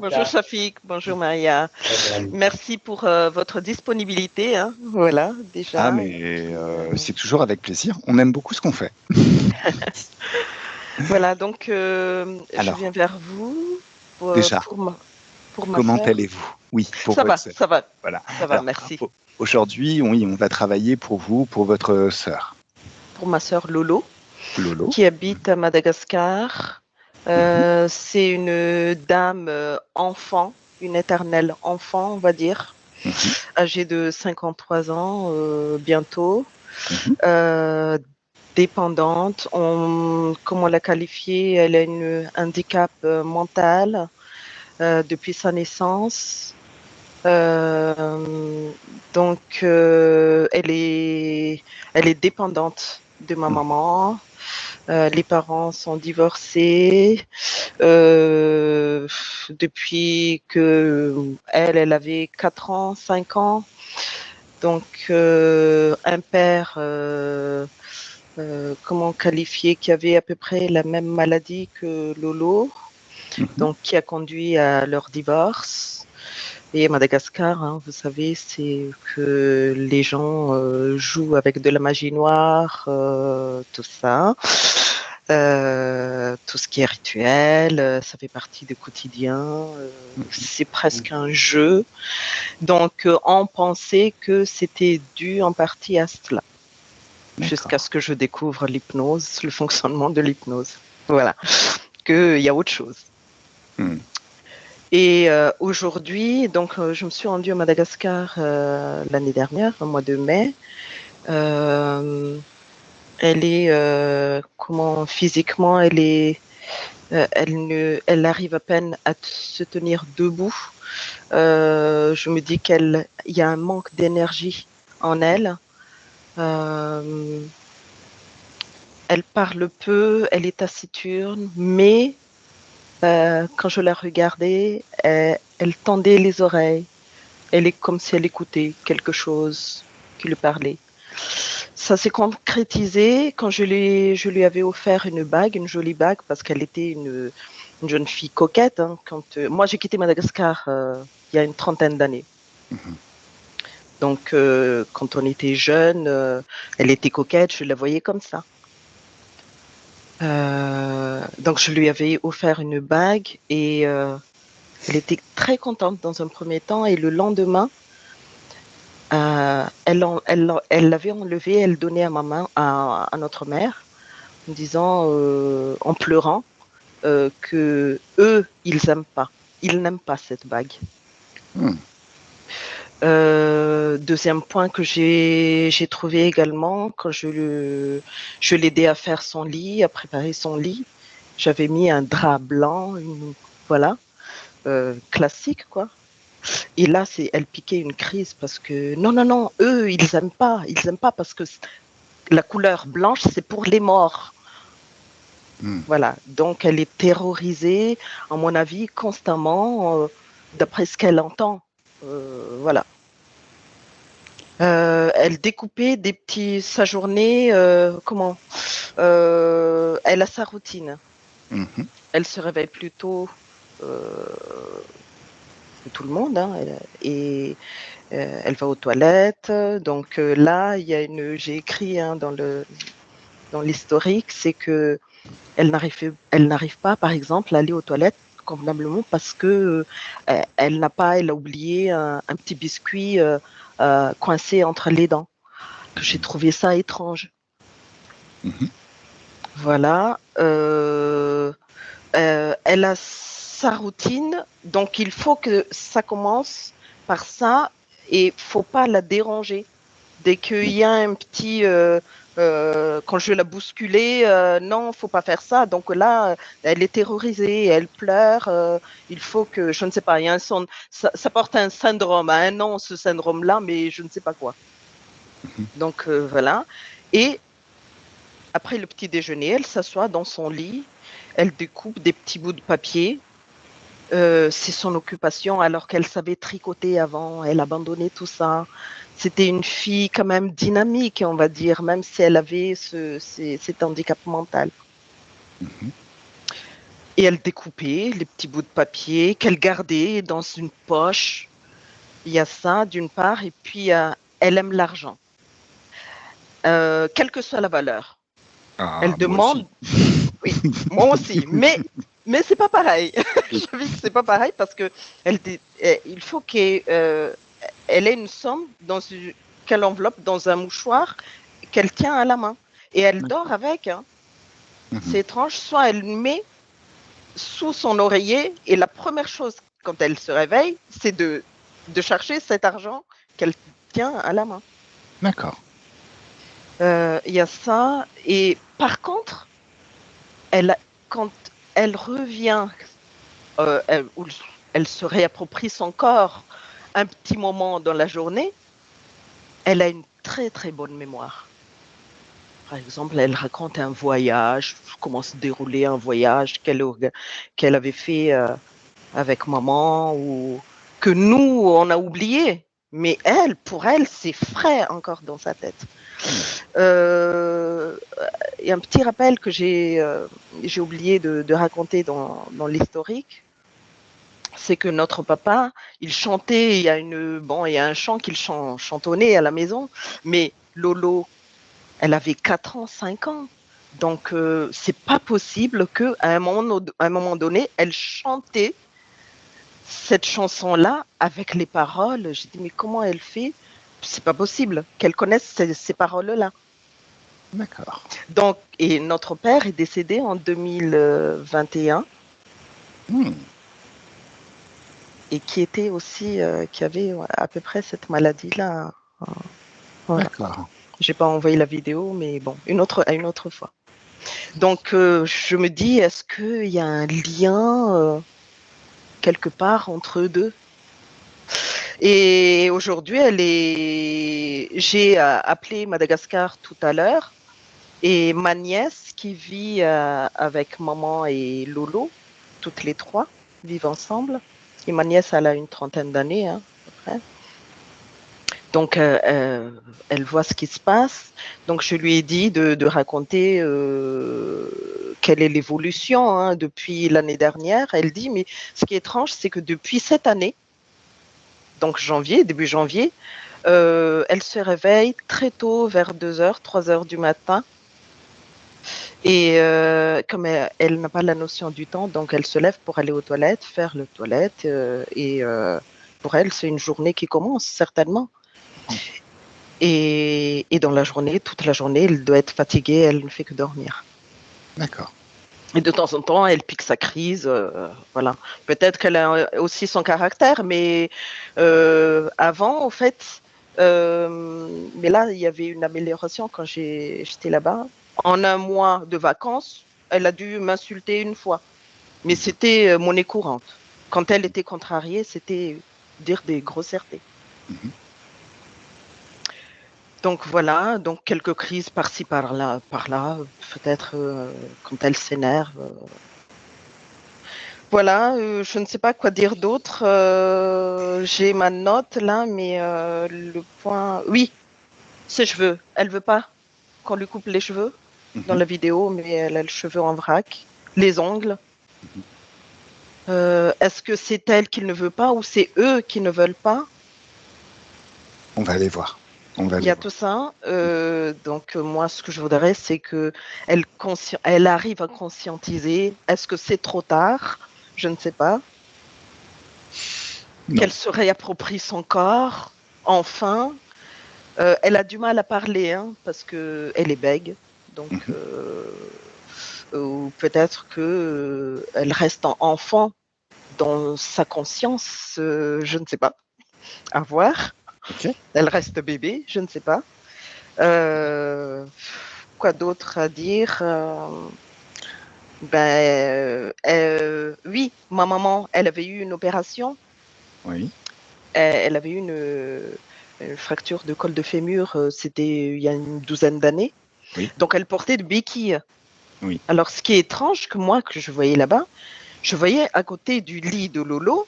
Bonjour Shafik, bonjour Maria. Merci pour votre disponibilité. Voilà, Ah, déjà. mais c'est toujours avec plaisir. On aime beaucoup ce qu'on fait. Voilà, donc je viens Alors, vers vous pour, déjà, pour ma comment sœur. allez-vous? Oui, pour Ça votre va, sœur. ça va, Voilà. ça va, Alors, merci. aujourd'hui, oui, on va travailler pour vous, pour votre sœur, Pour ma sœur Lolo, Lolo. qui habite à Madagascar. Mhm, C'est une dame enfant, une éternelle enfant, on va dire, mhm, âgée de 53 ans bientôt. mhm. Euh, Dépendante. Comme on l'a qualifiée, elle a un handicap mental depuis sa naissance. Euh, donc, elle est dépendante de ma Mhm. maman. Les parents sont divorcés euh, depuis que elle avait 4 ans, 5 ans. Donc, un père comment qualifier, qui avait à peu près la même maladie que Lolo, Mhm. donc qui a conduit à leur divorce. Et à Madagascar, vous savez, c'est que les gens jouent avec de la magie noire, tout ça. Tout ce qui est rituel, ça fait partie du quotidien. C'est presque un jeu. Donc, on pensait que c'était dû en partie à cela jusqu'à D'accord. ce que je découvre l'hypnose, le fonctionnement de l'hypnose. Voilà, qu'il y a autre chose. Mhm. Et aujourd'hui, donc, je me suis rendue à Madagascar l'année dernière, au mois de mai. Euh, Elle est, comment physiquement, elle arrive à peine à se tenir debout. Je me dis il y a un manque d'énergie en elle. Euh, Elle parle peu, elle est taciturne, mais quand je la regardais, elle tendait les oreilles. Elle est comme si elle écoutait quelque chose qui lui parlait. Ça s'est concrétisé quand je lui avais offert une bague, une jolie bague, parce qu'elle était une jeune fille coquette. Moi, j'ai quitté Madagascar il y a une trentaine d'années. Mhm. Donc, quand on était jeune, elle était coquette, je la voyais comme ça. Donc, je lui avais offert une bague et elle était très contente dans un premier temps. Et le lendemain, elle l'avait enlevée, elle donnait à à notre mère, en disant, en pleurant, que eux, ils n'aiment pas cette bague. Mhm. Deuxième point que j'ai trouvé également quand je l'aidais à faire son lit, à préparer son lit, j'avais mis un drap blanc, voilà, classique quoi. Et là, elle piquait une crise parce que non, non, non, eux, ils aiment pas parce que la couleur blanche, c'est pour les morts. Mhm. Voilà, donc elle est terrorisée, à mon avis, constamment, d'après ce qu'elle entend. Voilà. Elle découpait sa journée, comment elle a sa routine. Mhm. Elle se réveille plus tôt euh, que tout le monde, et elle va aux toilettes. Donc là, j'ai écrit dans l'historique, c'est que elle n'arrive pas, par exemple, à aller aux toilettes convenablement parce que elle a oublié un petit biscuit coincé entre les dents. J'ai trouvé ça étrange. Mhm. Voilà. Elle a sa routine, donc il faut que ça commence par ça et faut pas la déranger. Dès qu'il y a un petit, quand je vais la bousculer, non, faut pas faire ça. Donc là, elle est terrorisée, elle pleure. Il faut que, je ne sais pas, il y a ça porte un syndrome, à un nom ce syndrome-là, mais je ne sais pas quoi. Mhm. Donc voilà. Et après le petit déjeuner, elle s'assoit dans son lit, elle découpe des petits bouts de papier. C'est son occupation alors qu'elle savait tricoter avant, elle abandonnait tout ça. C'était une fille quand même dynamique, on va dire, même si elle avait cet handicap mental. Mhm. Et elle découpait les petits bouts de papier qu'elle gardait dans une poche. Il y a ça d'une part, et puis elle aime l'argent, quelle que soit la valeur. Ah, Elle moi aussi. demande, oui, moi aussi, mais c'est pas pareil. Je vis que c'est pas pareil parce que il faut qu'elle ait une somme qu'elle enveloppe dans un mouchoir qu'elle tient à la main et elle dort D'accord. avec. Hein. Mhm. C'est étrange. Soit elle met sous son oreiller et la première chose quand elle se réveille, c'est de chercher cet argent qu'elle tient à la main. D'accord. Il y a ça. Et par contre, elle, quand elle revient, où elle se réapproprie son corps un petit moment dans la journée, elle a une très très bonne mémoire. Par exemple, elle raconte un voyage, comment se déroulait un voyage qu'elle avait fait avec maman ou que nous, on a oublié. Mais elle, pour elle, c'est frais encore dans sa tête. Hmm. Euh, Il y a un petit rappel que j'ai oublié de raconter dans l'historique, c'est que notre papa, il chantait, il y a un chant qu'il chantonnait à la maison, mais Lolo, elle avait 4 ans, 5 ans. Donc, c'est pas possible qu'à un moment donné, elle chantait cette chanson-là avec les paroles. J'ai dit, mais comment elle fait? C'est pas possible qu'elle connaisse ces paroles-là. D'accord. Donc, et notre père est décédé en 2021 Hmm. et qui était aussi, qui avait à peu près cette maladie-là. Voilà. D'accord. J'ai pas envoyé la vidéo, mais bon, à une autre fois. Donc, je me dis, est-ce qu'il y a un lien quelque part entre eux deux? Et aujourd'hui, j'ai appelé Madagascar tout à l'heure et ma nièce qui vit avec maman et Lolo, toutes les trois vivent ensemble. Et ma nièce, elle a une trentaine d'années, hein, à peu près. Donc, elle voit ce qui se passe. Donc, je lui ai dit de raconter quelle est l'évolution hein, depuis l'année dernière. Elle dit, mais ce qui est étrange, c'est que depuis cette année, donc début janvier, elle se réveille très tôt, vers 2 heures, 3 heures du matin. Et comme elle n'a pas la notion du temps, donc elle se lève pour aller aux toilettes, faire le toilette. Pour elle, c'est une journée qui commence, certainement. Et dans la journée, toute la journée, elle doit être fatiguée, elle ne fait que dormir. D'accord. Et de temps en temps, elle pique sa crise. Voilà. Peut-être qu'elle a aussi son caractère, mais avant, au fait, mais là, il y avait une amélioration quand j'étais là-bas. En un mois de vacances, elle a dû m'insulter une fois, mais Mhm. c'était monnaie courante. Quand elle était contrariée, c'était dire des grossièretés. Mhm. Donc voilà, donc quelques crises par-ci par-là, peut-être quand elle s'énerve. Voilà, je ne sais pas quoi dire d'autre. J'ai ma note là, mais le point. Oui, ses cheveux. Elle veut pas qu'on lui coupe les cheveux dans Mhm. la vidéo, mais elle a les cheveux en vrac. Les ongles. Mhm. Est-ce que c'est elle qui ne veut pas ou c'est eux qui ne veulent pas? On va aller voir. On va Il y aller a voir. tout ça. Donc moi, ce que je voudrais, c'est que elle arrive à conscientiser. Est-ce que c'est trop tard? Je ne sais pas. Non. Qu'elle se réapproprie son corps, enfin. Elle a du mal à parler, hein, parce que elle est bègue. Donc, Mhm. ou peut-être que elle reste en enfant dans sa conscience, je ne sais pas. À voir. Ok. Elle reste bébé, je ne sais pas. Euh, Quoi d'autre à dire? Oui, ma maman, elle avait eu une opération. Oui. Elle avait eu une fracture de col de fémur. C'était il y a une douzaine d'années. Oui. Donc, elle portait de béquilles. Oui. Alors, ce qui est étrange, que moi, que je voyais là-bas, je voyais à côté du lit de Lolo,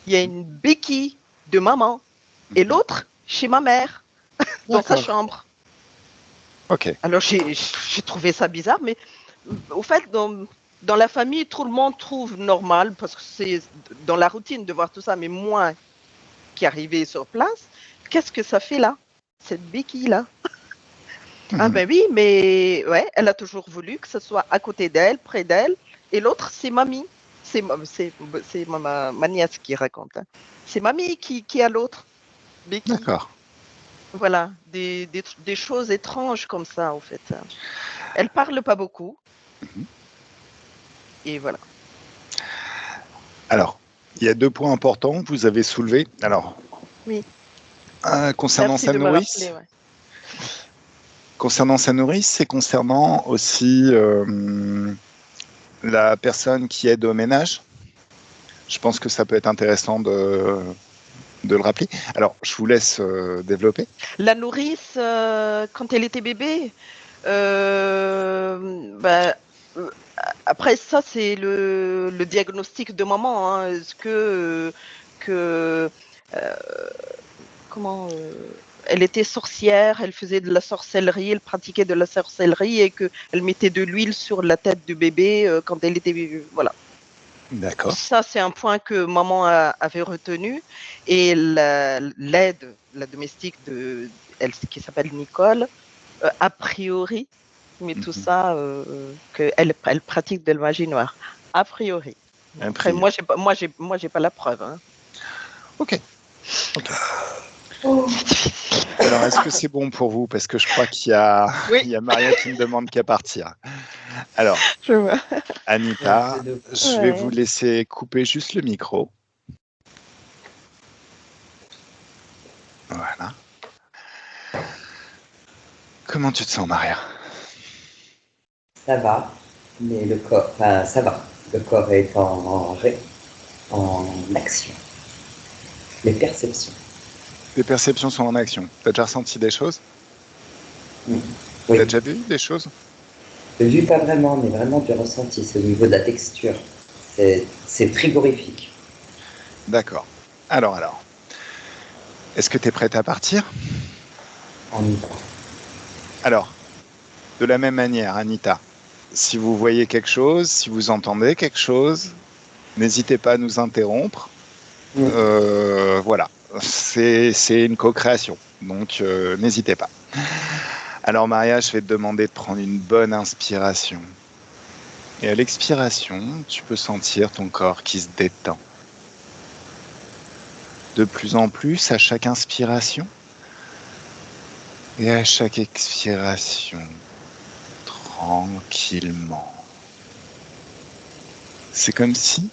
il y a une béquille de maman et Mhm. l'autre chez ma mère, dans sa D'accord. chambre. Ok. Alors, j'ai trouvé ça bizarre, mais au fait, dans la famille, tout le monde trouve normal, parce que c'est dans la routine de voir tout ça, mais moi qui arrivais sur place, qu'est-ce que ça fait là, cette béquille-là? Ah ben oui, mais ouais, elle a toujours voulu que ce soit à côté d'elle, près d'elle, et l'autre, c'est mamie. C'est ma nièce qui raconte, hein. C'est mamie qui a l'autre, béquille. D'accord. Voilà, des choses étranges comme ça, en fait. Elle parle pas beaucoup, Mhm. et voilà. Alors, il y a 2 points importants que vous avez soulevés. Alors, Oui, concernant merci sa de me rappeler. nourrice, Ouais. c'est concernant aussi la personne qui aide au ménage. Je pense que ça peut être intéressant de le rappeler. Alors, je vous laisse développer. La nourrice, quand elle était bébé, bah, euh, après ça, c'est le diagnostic de maman, hein. Est-ce que euh, comment elle était sorcière, elle faisait de la sorcellerie, elle pratiquait de la sorcellerie et qu'elle mettait de l'huile sur la tête du bébé quand elle était bébé. Voilà. D'accord. Ça, c'est un point que maman avait retenu. Et l'aide, la domestique elle, qui s'appelle Nicole, a priori, mais tout Mhm. ça, qu'elle pratique de la magie noire. A priori. A Après, priori. moi, j'ai pas la preuve, hein. Ok. Ok. Oh, C'est difficile. Alors, est-ce que c'est bon pour vous? Parce que je crois il Oui, y a Maria qui ne demande qu'à partir. Alors, je vois. Anita, de... je vais vous Ouais. laisser couper juste le micro. Voilà. Comment tu te sens, Maria? Ça va, mais le corps, enfin, ça va. Le corps est en action. Les perceptions. Tes perceptions sont en action. Tu as déjà ressenti des choses? Mm. Tu as Oui, déjà vu des choses? vu pas vraiment, mais vraiment du ressenti. C'est au niveau de la texture. C'est frigorifique. D'accord. Alors. Est-ce que tu es prête à partir? On y va. Alors, de la même manière, Anita, si vous voyez quelque chose, si vous entendez quelque chose, n'hésitez pas à nous interrompre. Mm. Voilà, c'est une co-création, donc n'hésitez pas. Alors Maria, je vais te demander de prendre une bonne inspiration. Et à l'expiration, tu peux sentir ton corps qui se détend. De plus en plus à chaque inspiration et à chaque expiration, tranquillement. C'est comme si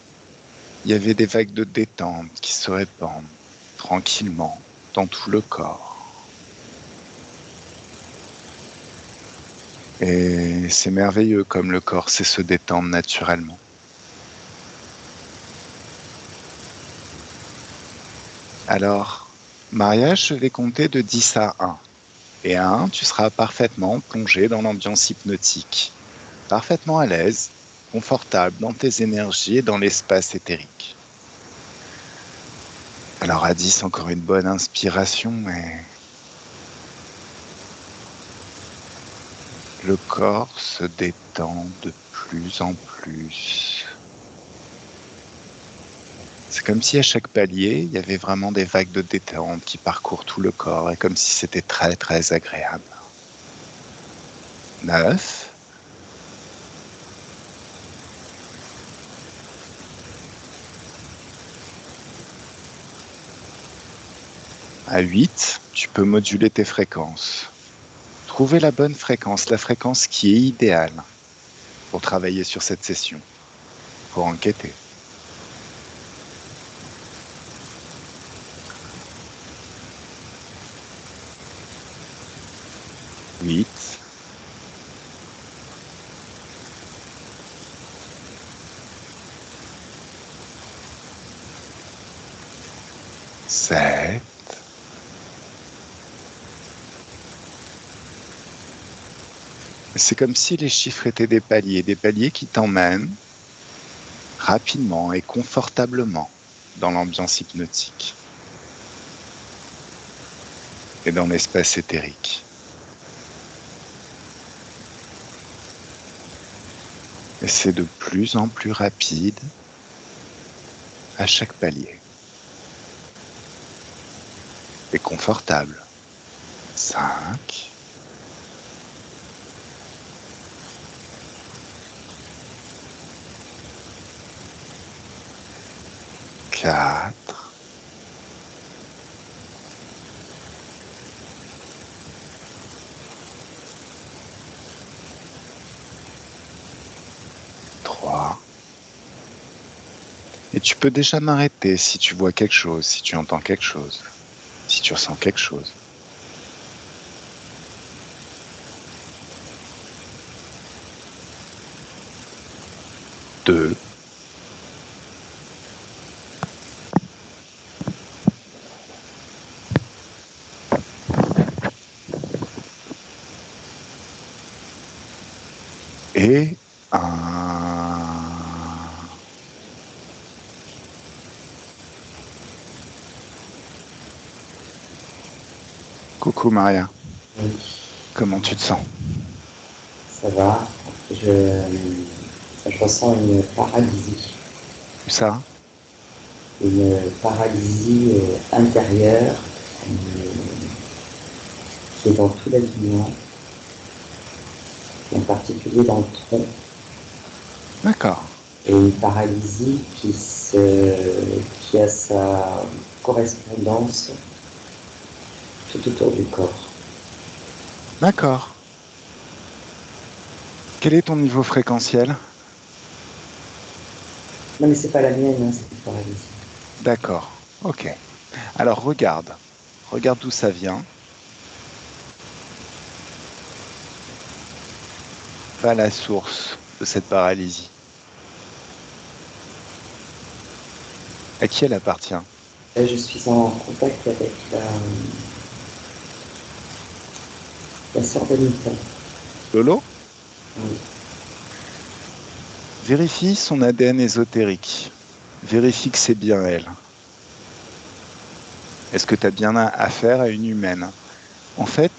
il y avait des vagues de détente qui se répandent tranquillement dans tout le corps. Et c'est merveilleux comme le corps sait se détendre naturellement. Alors, Maria, je vais compter de 10 à 1. Et à 1, tu seras parfaitement plongé dans l'ambiance hypnotique, parfaitement à l'aise, confortable dans tes énergies et dans l'espace éthérique. Alors à 10, encore une bonne inspiration et le corps se détend de plus en plus. C'est comme si à chaque palier, il y avait vraiment des vagues de détente qui parcourent tout le corps et comme si c'était très très agréable. 9. À 8, tu peux moduler tes fréquences. Trouver la bonne fréquence, la fréquence qui est idéale pour travailler sur cette session, pour enquêter. 8. 7. C'est comme si les chiffres étaient des paliers qui t'emmènent rapidement et confortablement dans l'ambiance hypnotique et dans l'espace éthérique. Et c'est de plus en plus rapide à chaque palier. Et confortable. 5. 4. 3. Et tu peux déjà m'arrêter si tu vois quelque chose, si tu entends quelque chose, si tu ressens quelque chose. 2. 1. Coucou Maria, Oui, comment tu te sens? ça va. Je ressens une paralysie. Où ça? Une paralysie intérieure qui est dans tout l'alignement, en particulier dans le tronc, D'accord. et une paralysie qui a sa correspondance tout autour du corps. D'accord. Quel est ton niveau fréquentiel? Non, mais c'est pas la mienne, hein, cette paralysie. D'accord. Ok. Alors regarde. Regarde d'où ça vient. Va à la source de cette paralysie. À qui elle appartient? Là, je suis en contact avec la sœur d'Anita. Lolo? Oui. Vérifie son ADN ésotérique. Vérifie que c'est bien elle. Est-ce que tu as bien affaire à une humaine? En fait,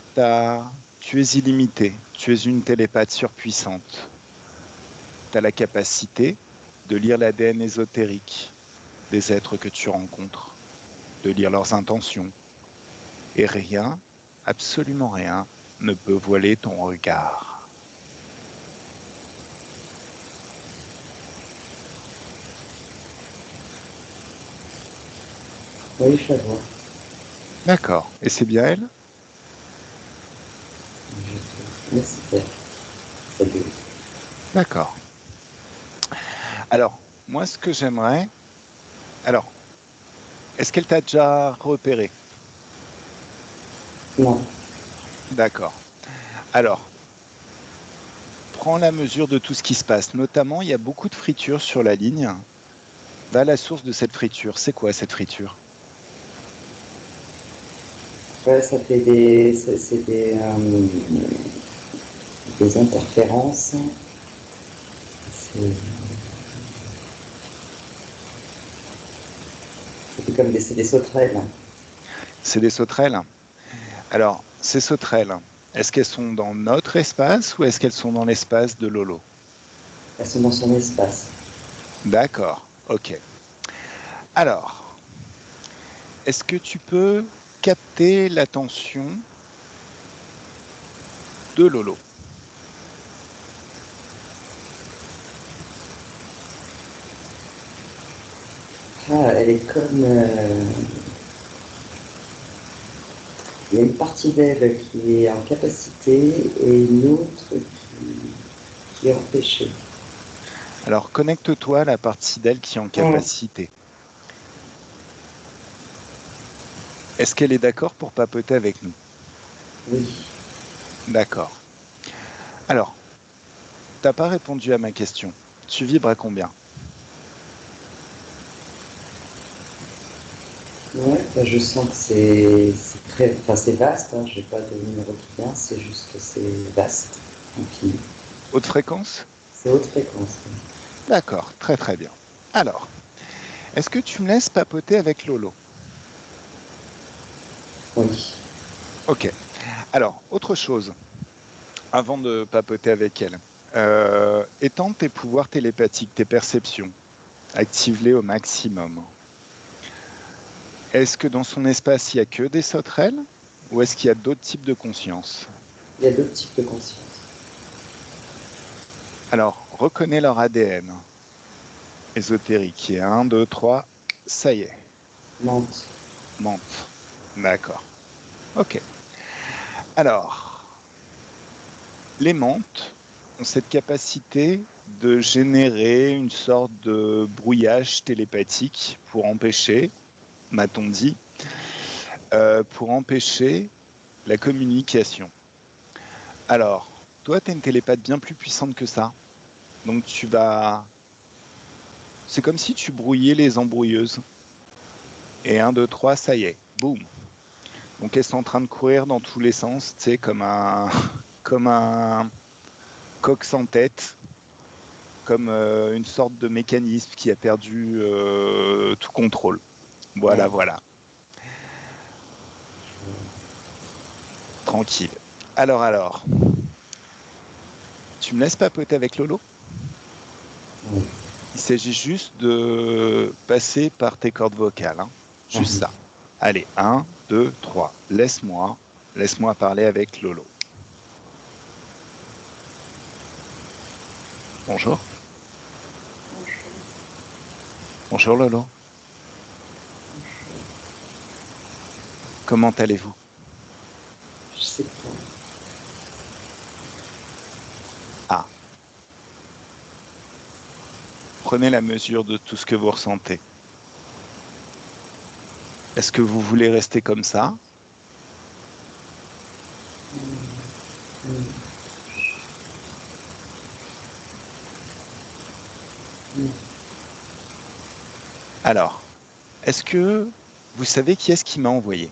tu es illimité. Tu es une télépathe surpuissante. Tu as la capacité de lire l'ADN ésotérique des êtres que tu rencontres, de lire leurs intentions. Et rien, absolument rien, ne peut voiler ton regard. Oui, je la vois. D'accord. Et c'est bien elle? Merci, Père. Salut. D'accord. Alors, moi, ce que j'aimerais... Alors, est-ce qu'elle t'a déjà repéré? Non. D'accord. Alors, prends la mesure de tout ce qui se passe. Notamment, il y a beaucoup de fritures sur la ligne. Va à la source de cette friture. C'est quoi cette friture? Ouais, ça fait c'est des interférences. C'est c'est des sauterelles. C'est des sauterelles. Alors, ces sauterelles, est-ce qu'elles sont dans notre espace ou est-ce qu'elles sont dans l'espace de Lolo? Elles sont dans son espace. D'accord, ok. Alors, est-ce que tu peux capter l'attention de Lolo? Ah, elle est comme. Il y a une partie d'elle qui est en capacité et une autre qui est empêchée. Alors, connecte-toi à la partie d'elle qui est en capacité. Est-ce qu'elle est d'accord pour papoter avec nous? Oui. D'accord. Alors, t'as pas répondu à ma question. Tu vibres à combien? Ouais, bah, je sens que c'est très, enfin c'est vaste. Hein, j'ai pas de numéro qui vient, c'est juste que c'est vaste. Infini. Haute fréquence? C'est haute fréquence. D'accord, très très bien. Alors, est-ce que tu me laisses papoter avec Lolo? Oui. Ok. Alors, autre chose, avant de papoter avec elle. Étends tes pouvoirs télépathiques, tes perceptions. Active-les au maximum. Est-ce que dans son espace, il n'y a que des sauterelles ou est-ce qu'il y a d'autres types de conscience? Il y a d'autres types de conscience. Alors, reconnais leur ADN ésotérique. Et 1, 2, 3, ça y est. Menthe. Menthe. D'accord. Ok. Alors, les menthes ont cette capacité de générer une sorte de brouillage télépathique pour empêcher, m'a-t-on dit, pour empêcher la communication. Alors, toi, tu es une télépathe bien plus puissante que ça. Donc, tu vas... C'est comme si tu brouillais les embrouilleuses. Et 1, 2, 3, ça y est. Boum. Donc, elles sont en train de courir dans tous les sens, tu sais, comme un coq sans tête, comme une sorte de mécanisme qui a perdu tout contrôle. Voilà, voilà. Tranquille. Alors. Tu me laisses papoter avec Lolo? Oui. Il s'agit juste de passer par tes cordes vocales. Hein. Juste ça. Allez, 1, 2, 3. Laisse-moi parler avec Lolo. Bonjour. Bonjour Lolo. Comment allez-vous? Je sais pas. Ah. Prenez la mesure de tout ce que vous ressentez. Est-ce que vous voulez rester comme ça? Alors, est-ce que vous savez qui est-ce qui m'a envoyé?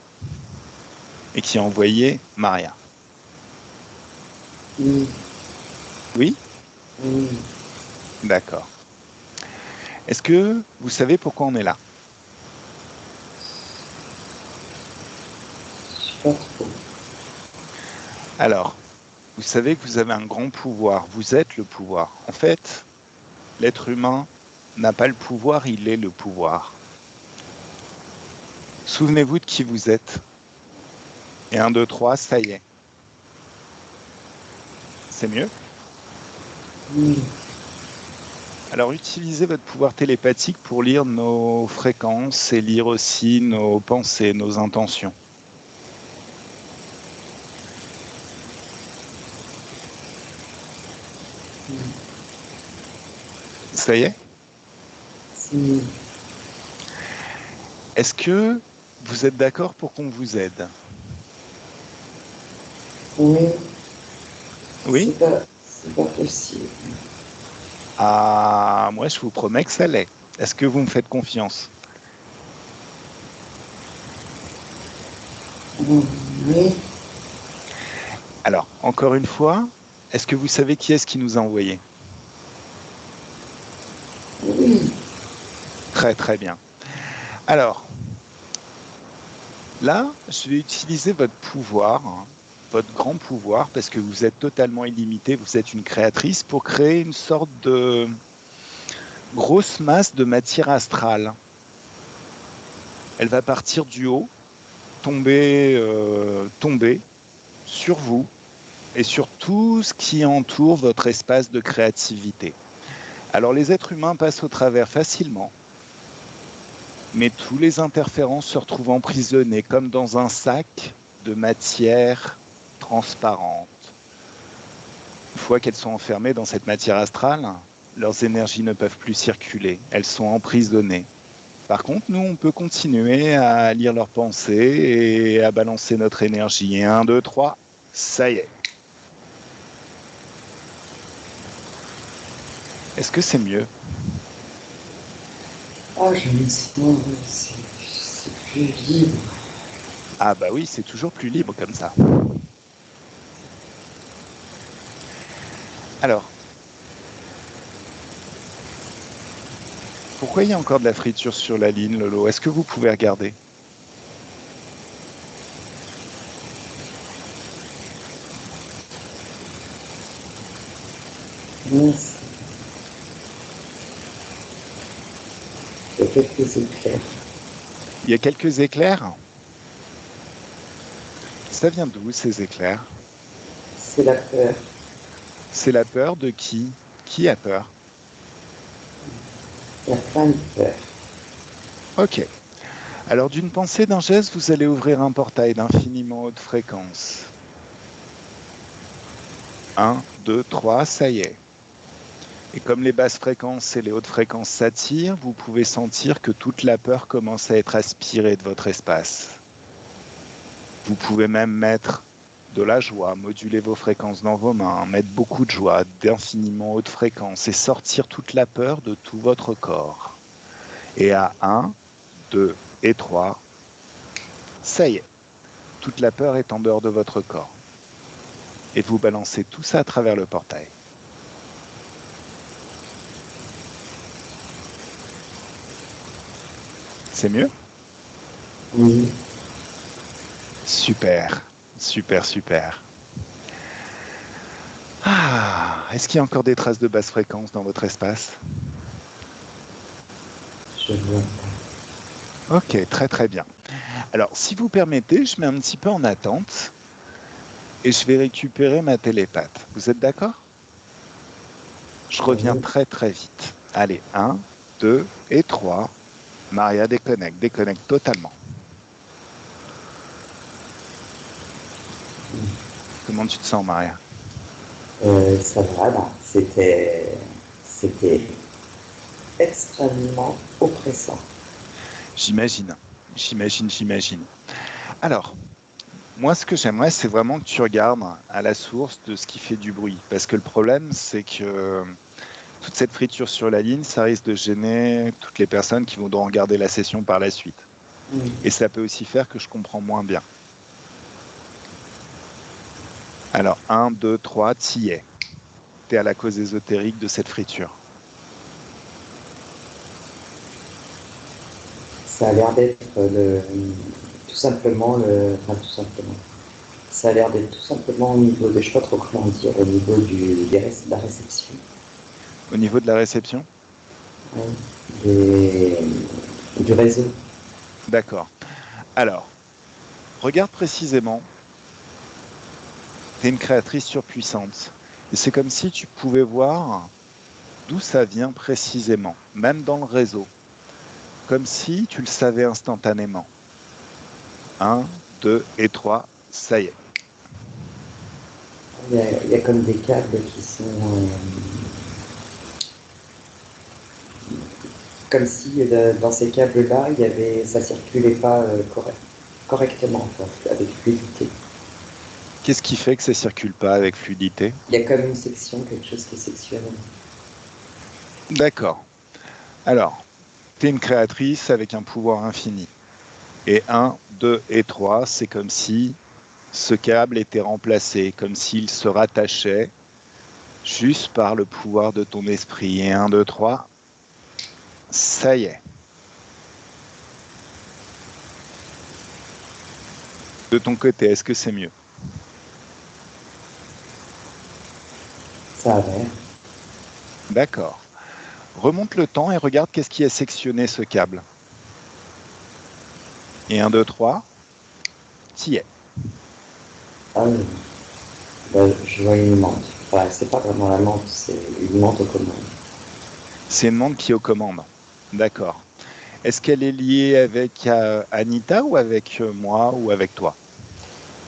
Et qui a envoyé Maria? Oui. Oui? Oui. D'accord. Est-ce que vous savez pourquoi on est là? Je sais pas trop. Alors, vous savez que vous avez un grand pouvoir. Vous êtes le pouvoir. En fait, l'être humain n'a pas le pouvoir, il est le pouvoir. Souvenez-vous de qui vous êtes. Et 1, 2, 3, ça y est. C'est mieux? Oui. Alors, utilisez votre pouvoir télépathique pour lire nos fréquences et lire aussi nos pensées, nos intentions. Ça y est? Oui. Est-ce que vous êtes d'accord pour qu'on vous aide? Oui. Oui? C'est pas possible. Ah, moi, je vous promets que ça l'est. Est-ce que vous me faites confiance? Oui. Alors, encore une fois, est-ce que vous savez qui est-ce qui nous a envoyé? Oui. Très, très bien. Alors, là, je vais utiliser votre pouvoir, hein, votre grand pouvoir, parce que vous êtes totalement illimité, vous êtes une créatrice, pour créer une sorte de grosse masse de matière astrale. Elle va partir du haut, tomber sur vous et sur tout ce qui entoure votre espace de créativité. Alors les êtres humains passent au travers facilement, mais tous les interférences se retrouvent emprisonnés comme dans un sac de matière transparente. Une fois qu'elles sont enfermées dans cette matière astrale, leurs énergies ne peuvent plus circuler, elles sont emprisonnées. Par contre, nous, on peut continuer à lire leurs pensées et à balancer notre énergie. Et 1, 2, 3, ça y est. Est-ce que c'est mieux? Oh, je me sens, c'est plus libre. Ah bah oui, c'est toujours plus libre comme ça. Alors, pourquoi il y a encore de la friture sur la ligne, Lolo? Est-ce que vous pouvez regarder? Merci. Il y a quelques éclairs. Il y a quelques éclairs. Ça vient d'où ces éclairs? C'est la peur. C'est la peur de qui? Qui a peur? Il y a plein de peur. Ok. Alors d'une pensée, d'un geste, vous allez ouvrir un portail d'infiniment haute fréquence. 1, 2, 3, ça y est. Et comme les basses fréquences et les hautes fréquences s'attirent, vous pouvez sentir que toute la peur commence à être aspirée de votre espace. Vous pouvez même mettre de la joie, moduler vos fréquences dans vos mains, mettre beaucoup de joie, d'infiniment haute fréquence et sortir toute la peur de tout votre corps. Et à 1, 2 et 3, ça y est, toute la peur est en dehors de votre corps. Et vous balancez tout ça à travers le portail. C'est mieux? Oui. Super, super, super. Ah, est-ce qu'il y a encore des traces de basse fréquence dans votre espace? Je vois pas. Ok, très très bien. Alors, si vous permettez, je mets un petit peu en attente et je vais récupérer ma télépathe. Vous êtes d'accord? Je reviens très très vite. Allez, 1, 2 et 3. Maria, déconnecte totalement. Comment tu te sens, Maria? Ça va, là. C'était extrêmement oppressant. J'imagine. Alors, moi, ce que j'aimerais, c'est vraiment que tu regardes à la source de ce qui fait du bruit. Parce que le problème, c'est que toute cette friture sur la ligne, ça risque de gêner toutes les personnes qui voudront regarder la session par la suite. Et ça peut aussi faire que je comprends moins bien. Alors, 1, 2, 3, t'y es. T'es à la cause ésotérique de cette friture. Ça a l'air d'être tout simplement. Ça a l'air d'être tout simplement au niveau de, je sais pas trop comment dire, au niveau de la réception. Au niveau de la réception? Du réseau. D'accord. Alors, regarde précisément. T'es une créatrice surpuissante. Et c'est comme si tu pouvais voir d'où ça vient précisément, même dans le réseau. Comme si tu le savais instantanément. 1, 2 et 3, ça y est. Il y a comme des câbles qui sont comme si dans ces câbles-là, ça circulait pas correctement, en fait, avec fluidité. Qu'est-ce qui fait que ça circule pas avec fluidité? Il y a comme une section, quelque chose qui est sectionné. D'accord. Alors, tu es une créatrice avec un pouvoir infini. Et 1, 2 et 3, c'est comme si ce câble était remplacé, comme s'il se rattachait juste par le pouvoir de ton esprit. Et 1, 2, 3, ça y est. De ton côté, est-ce que c'est mieux? Ça a l'air. D'accord. Remonte le temps et regarde qu'est-ce qui a sectionné ce câble. Et 1, 2, 3, t'y es. Ah oui. Ben, je vois une menthe. Enfin, c'est pas vraiment la menthe, c'est une menthe aux commandes. C'est une montre qui est aux commandes. D'accord. Est-ce qu'elle est liée avec Anita ou avec moi ou avec toi?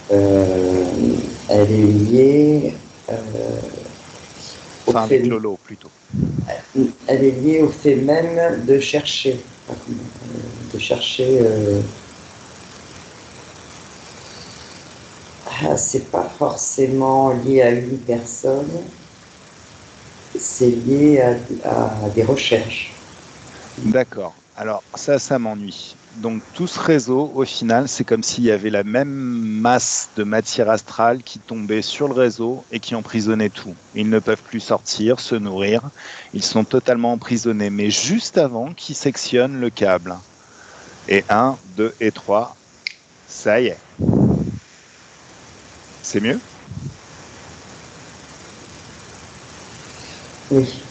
Elle est liée Enfin, avec Lolo, plutôt. elle est liée au fait même de chercher. De chercher. C'est pas forcément lié à une personne, c'est lié à des recherches. D'accord. Alors, ça m'ennuie. Donc, tout ce réseau, au final, c'est comme s'il y avait la même masse de matière astrale qui tombait sur le réseau et qui emprisonnait tout. Ils ne peuvent plus sortir, se nourrir. Ils sont totalement emprisonnés. Mais juste avant qu'ils sectionnent le câble. Et 1, 2 et 3, ça y est. C'est mieux? Oui,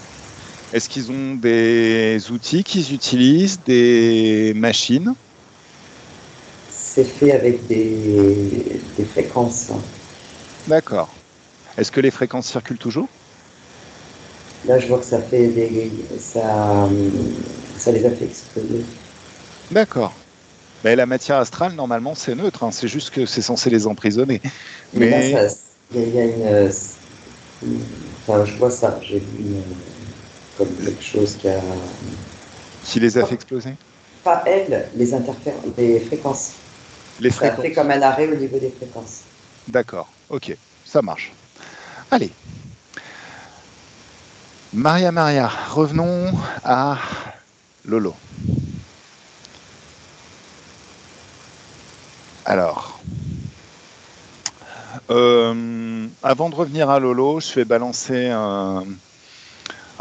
Est-ce qu'ils ont des outils qu'ils utilisent, des machines? c'est fait avec des fréquences. D'accord. Est-ce que les fréquences circulent toujours? Là, je vois que ça les a fait exploser. D'accord. Mais la matière astrale, normalement, c'est neutre, hein. C'est juste que c'est censé les emprisonner. Mais là, Mais il y a enfin, je vois ça, j'ai vu comme quelque chose qui a, qui les a fait exploser? pas elle, les fréquences. Les Ça a fait fréquences. comme un arrêt au niveau des fréquences. D'accord. Ok. Ça marche. Allez. Maria, revenons à Lolo. Alors, avant de revenir à Lolo, je vais balancer un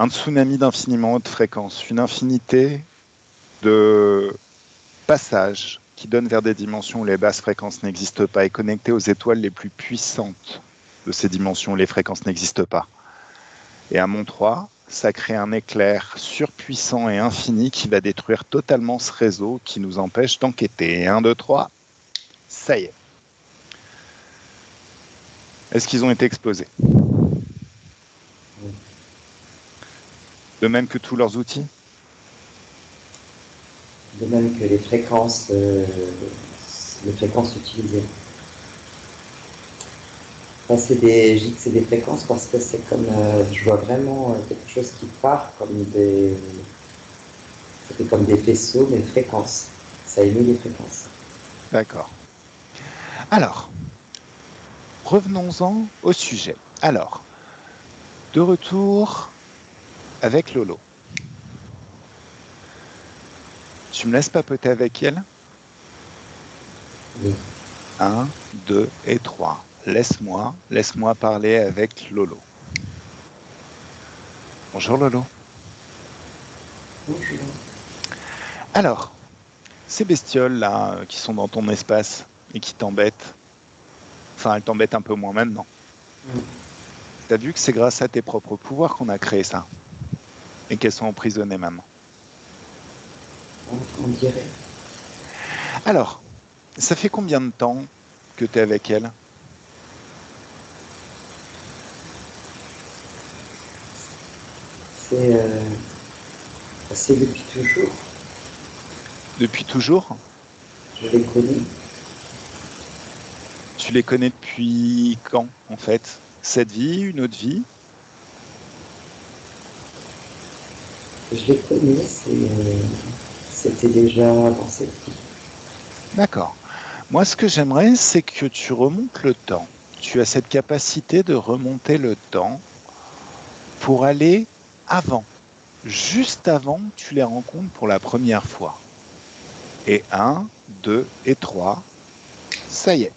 tsunami d'infiniment haute fréquence, une infinité de passages qui donnent vers des dimensions où les basses fréquences n'existent pas et connectés aux étoiles les plus puissantes de ces dimensions où les fréquences n'existent pas. Et à mon 3, ça crée un éclair surpuissant et infini qui va détruire totalement ce réseau qui nous empêche d'enquêter. 1, 2, 3, ça y est. Est-ce qu'ils ont été explosés? De même que tous leurs outils? De même que les fréquences utilisées. Enfin, je dis que c'est des fréquences parce que c'est comme, je vois vraiment quelque chose qui part ça fait comme des faisceaux, mais fréquences. Ça émet des fréquences. D'accord. Alors, revenons-en au sujet. Alors, de retour avec Lolo. Tu me laisses papoter avec elle? Oui. 1, 2 et 3. Laisse-moi parler avec Lolo. Bonjour Lolo. Bonjour. Alors, ces bestioles-là qui sont dans ton espace et qui t'embêtent, enfin elles t'embêtent un peu moins maintenant. T'as vu que c'est grâce à tes propres pouvoirs qu'on a créé ça et qu'elles sont emprisonnées maintenant. On dirait. Alors, ça fait combien de temps que tu es avec elle? C'est depuis toujours. Depuis toujours? Je les connais. Tu les connais depuis quand, en fait? Cette vie, une autre vie? Je les connais. C'était déjà avant cette vie. D'accord. Moi, ce que j'aimerais, c'est que tu remontes le temps. Tu as cette capacité de remonter le temps pour aller avant, juste avant que tu les rencontres pour la première fois. Et 1, 2 et 3, ça y est.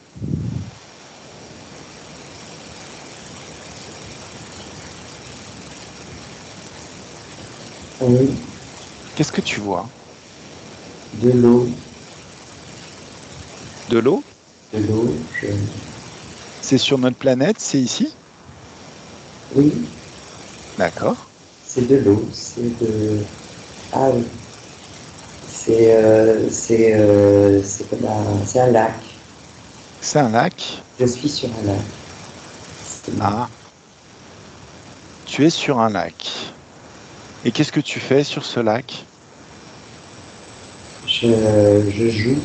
Oui, Qu'est-ce que tu vois? de l'eau. De l'eau? De l'eau. C'est sur notre planète? C'est ici? Oui, D'accord. c'est de l'eau. Ah oui. C'est un lac. C'est un lac? Je suis sur un lac. Ah, tu es sur un lac. Et qu'est-ce que tu fais sur ce lac? Je joue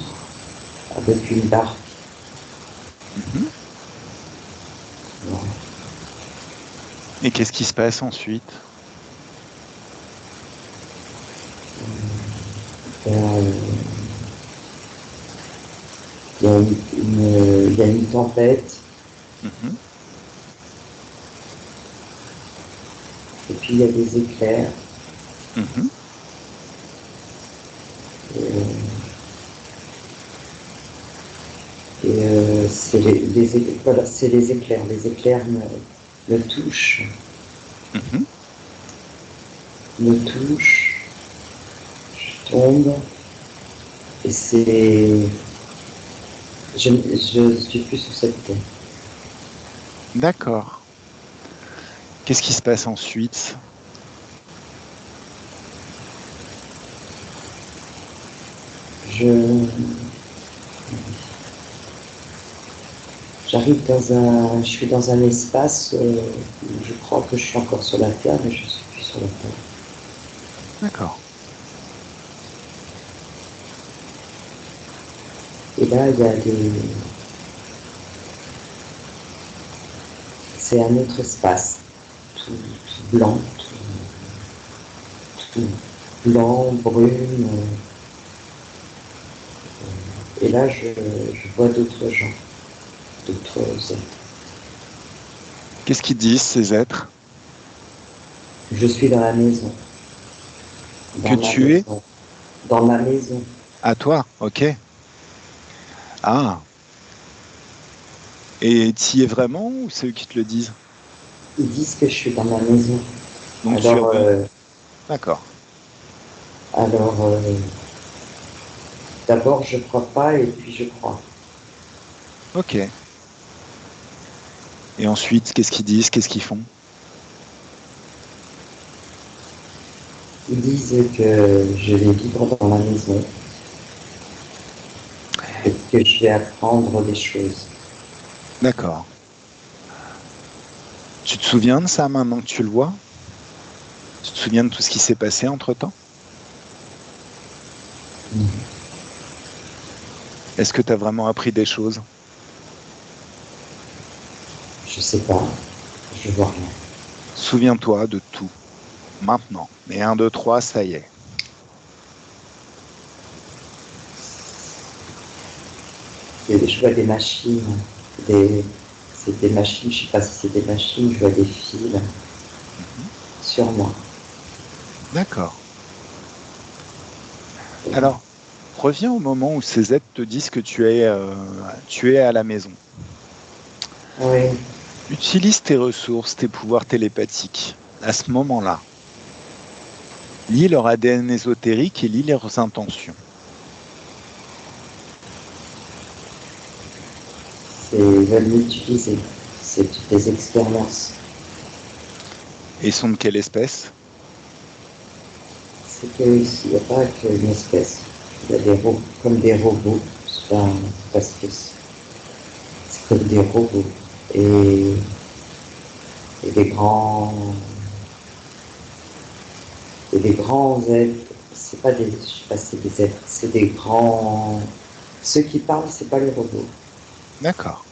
avec une barque. Mhm. Voilà. Et qu'est-ce qui se passe ensuite? Euh, il y a une tempête, Mhm. et puis il y a des éclairs. Mhm. Et, c'est voilà, c'est les éclairs. Les éclairs me touchent, Mhm. me touchent. Je tombe, et je suis plus sous cette terre. D'accord. Qu'est-ce qui se passe ensuite? Je j'arrive je suis dans un espace où je crois que je suis encore sur la Terre, mais je suis plus sur la Terre. D'accord. Et là, il y a c'est un autre espace, tout blanc, tout blanc, brune. Et là, je vois d'autres gens, d'autres êtres. Qu'est-ce qu'ils disent, ces êtres? Je suis dans la maison. Que Dans ma tu es maison. Dans ma maison. à toi, ok. Ah. Et tu y es vraiment ou c'est eux qui te le disent? Ils disent que je suis dans ma maison. Donc tu es Alors, revenu. D'accord. alors d'abord je crois pas et puis je crois. Ok. Et ensuite, qu'est-ce qu'ils disent? Qu'est-ce qu'ils font? Ils disent que je vais vivre dans la maison et que je vais apprendre des choses. D'accord. Tu te souviens de ça maintenant que tu le vois? Tu te souviens de tout ce qui s'est passé entre-temps? Est-ce que tu as vraiment appris des choses? Je sais pas, je vois rien. Souviens-toi de tout. Maintenant. Et 1, 2, 3, ça y est. Je vois des machines, c'est des machines, je sais pas si c'est des machines, je vois des fils sur moi. D'accord. Alors, reviens au moment où ces êtres te disent que tu es à la maison. Oui, Utilise tes ressources, tes pouvoirs télépathiques à ce moment-là. Lis leur ADN ésotérique et lis leurs intentions. ils veulent m'utiliser, c'est toutes des expériences. Et sont de quelle espèce? C'est qu'il n'y a pas qu'une espèce. Il y a des robots, comme des robots, parce que c'est comme des robots. Et, et des grands êtres, c'est pas des, je sais pas si c'est des êtres, c'est des grands. Ceux qui parlent, c'est pas les robots. D'accord.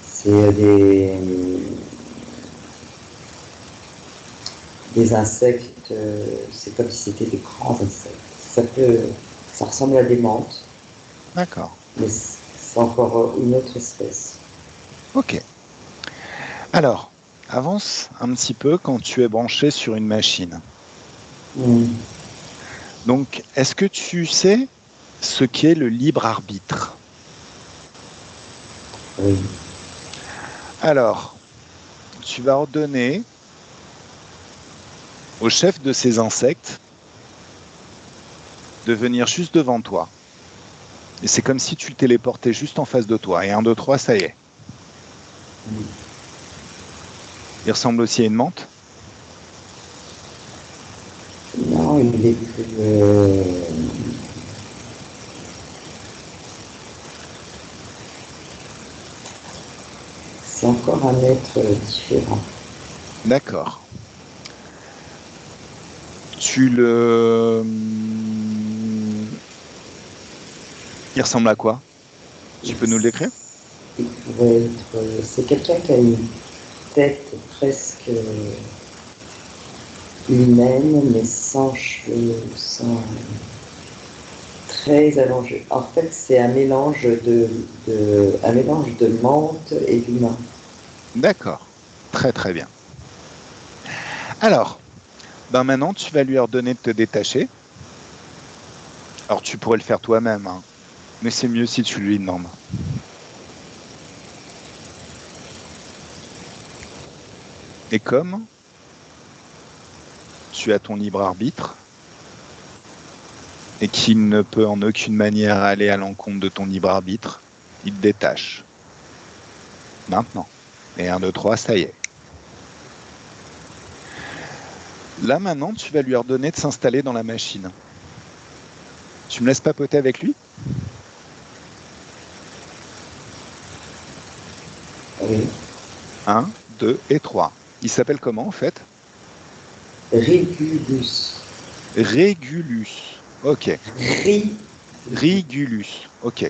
C'est des insectes, c'est comme si c'était des grands insectes. Ça ressemble à des menthes, D'accord. mais c'est encore une autre espèce. Ok. Alors, avance un petit peu quand tu es branché sur une machine. Donc, est-ce que tu sais ce qu'est le libre arbitre? Oui. Alors, tu vas ordonner au chef de ces insectes de venir juste devant toi. Et c'est comme si tu le téléportais juste en face de toi. Et 1, 2, 3, ça y est. Il ressemble aussi à une menthe? Non, il est plus. C'est encore un être différent. D'accord. Tu le... Il ressemble à quoi? Tu peux nous le décrire? Il pourrait être. C'est quelqu'un qui a une tête presque humaine, mais sans cheveux, sans. Très allongé. En fait, c'est un mélange un mélange de menthe et d'humain. D'accord. Très très bien. Alors, maintenant, tu vas lui ordonner de te détacher. Alors, tu pourrais le faire toi-même, hein, mais c'est mieux si tu lui demandes. Et comme tu as ton libre arbitre et qu'il ne peut en aucune manière aller à l'encontre de ton libre arbitre, il te détache. Maintenant. Et 1, 2, 3, ça y est. Là, maintenant, tu vas lui ordonner de s'installer dans la machine. Tu me laisses papoter avec lui? Oui. 1, 2 et 3. Il s'appelle comment en fait? Régulus. Régulus. Ok. Ri. Régulus. Ok.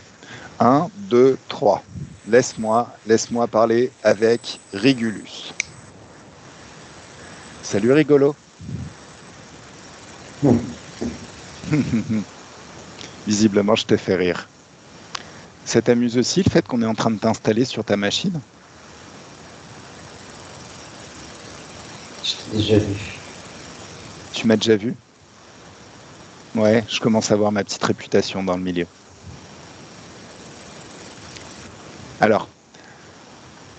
1, 2, 3. Laisse-moi parler avec Régulus. Salut rigolo. Visiblement, je t'ai fait rire. Ça t'amuse aussi le fait qu'on est en train de t'installer sur ta machine? Je t'ai déjà vu. Tu m'as déjà vu? Ouais, je commence à avoir ma petite réputation dans le milieu. Alors,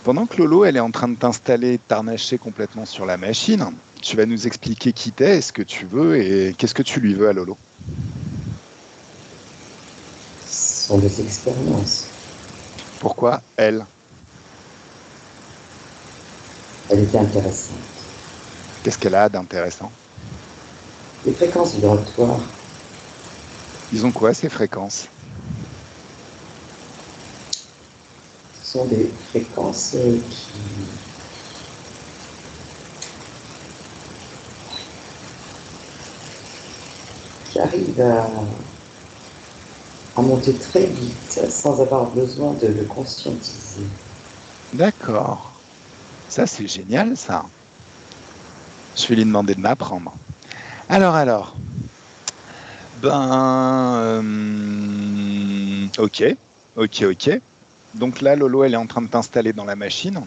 pendant que Lolo, elle est en train de t'installer et de t'arnacher complètement sur la machine, tu vas nous expliquer qui t'es, ce que tu veux et qu'est-ce que tu lui veux à Lolo. Ce sont des expériences. Pourquoi elle? Elle était intéressante. Qu'est-ce qu'elle a d'intéressant? Les fréquences vibratoires, Ils ont quoi ces fréquences? ce sont des fréquences qui arrivent à monter très vite sans avoir besoin de le conscientiser. D'accord. Ça, c'est génial, ça. Je vais lui demander de m'apprendre. Alors. Ok. Donc là, Lolo, elle est en train de t'installer dans la machine.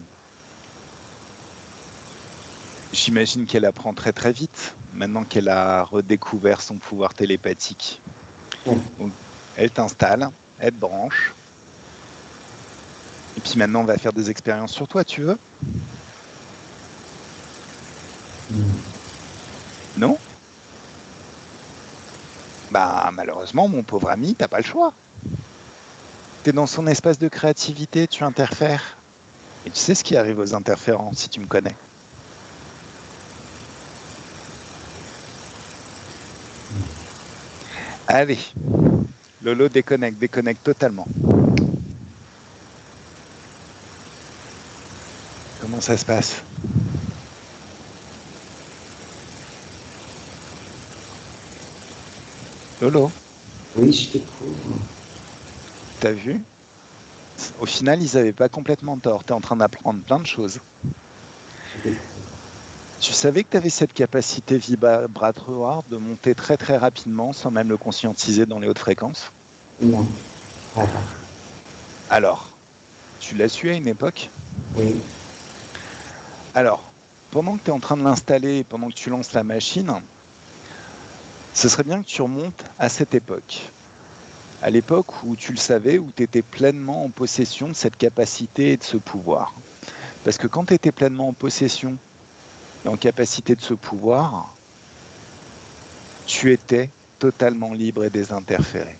J'imagine qu'elle apprend très très vite, maintenant qu'elle a redécouvert son pouvoir télépathique. Donc, elle t'installe, elle te branche. Et puis maintenant, on va faire des expériences sur toi, tu veux? Non? Bah, malheureusement, mon pauvre ami, t'as pas le choix. T'es dans son espace de créativité, tu interfères. Et tu sais ce qui arrive aux interférents, si tu me connais. Allez, Lolo déconnecte totalement. Comment ça se passe? Lolo, Oui, je découvre. t'as vu? Au final, ils n'avaient pas complètement tort. T'es en train d'apprendre plein de choses. Je découvre. Tu savais que tu avais cette capacité vibratoire de monter très très rapidement sans même le conscientiser dans les hautes fréquences? Non. Voilà. Alors, tu l'as su à une époque? Oui. Alors, pendant que tu es en train de l'installer, pendant que tu lances la machine, ce serait bien que tu remontes à cette époque. À l'époque où tu le savais, où tu étais pleinement en possession de cette capacité et de ce pouvoir. Parce que quand tu étais pleinement en possession et en capacité de ce pouvoir, tu étais totalement libre et désinterféré.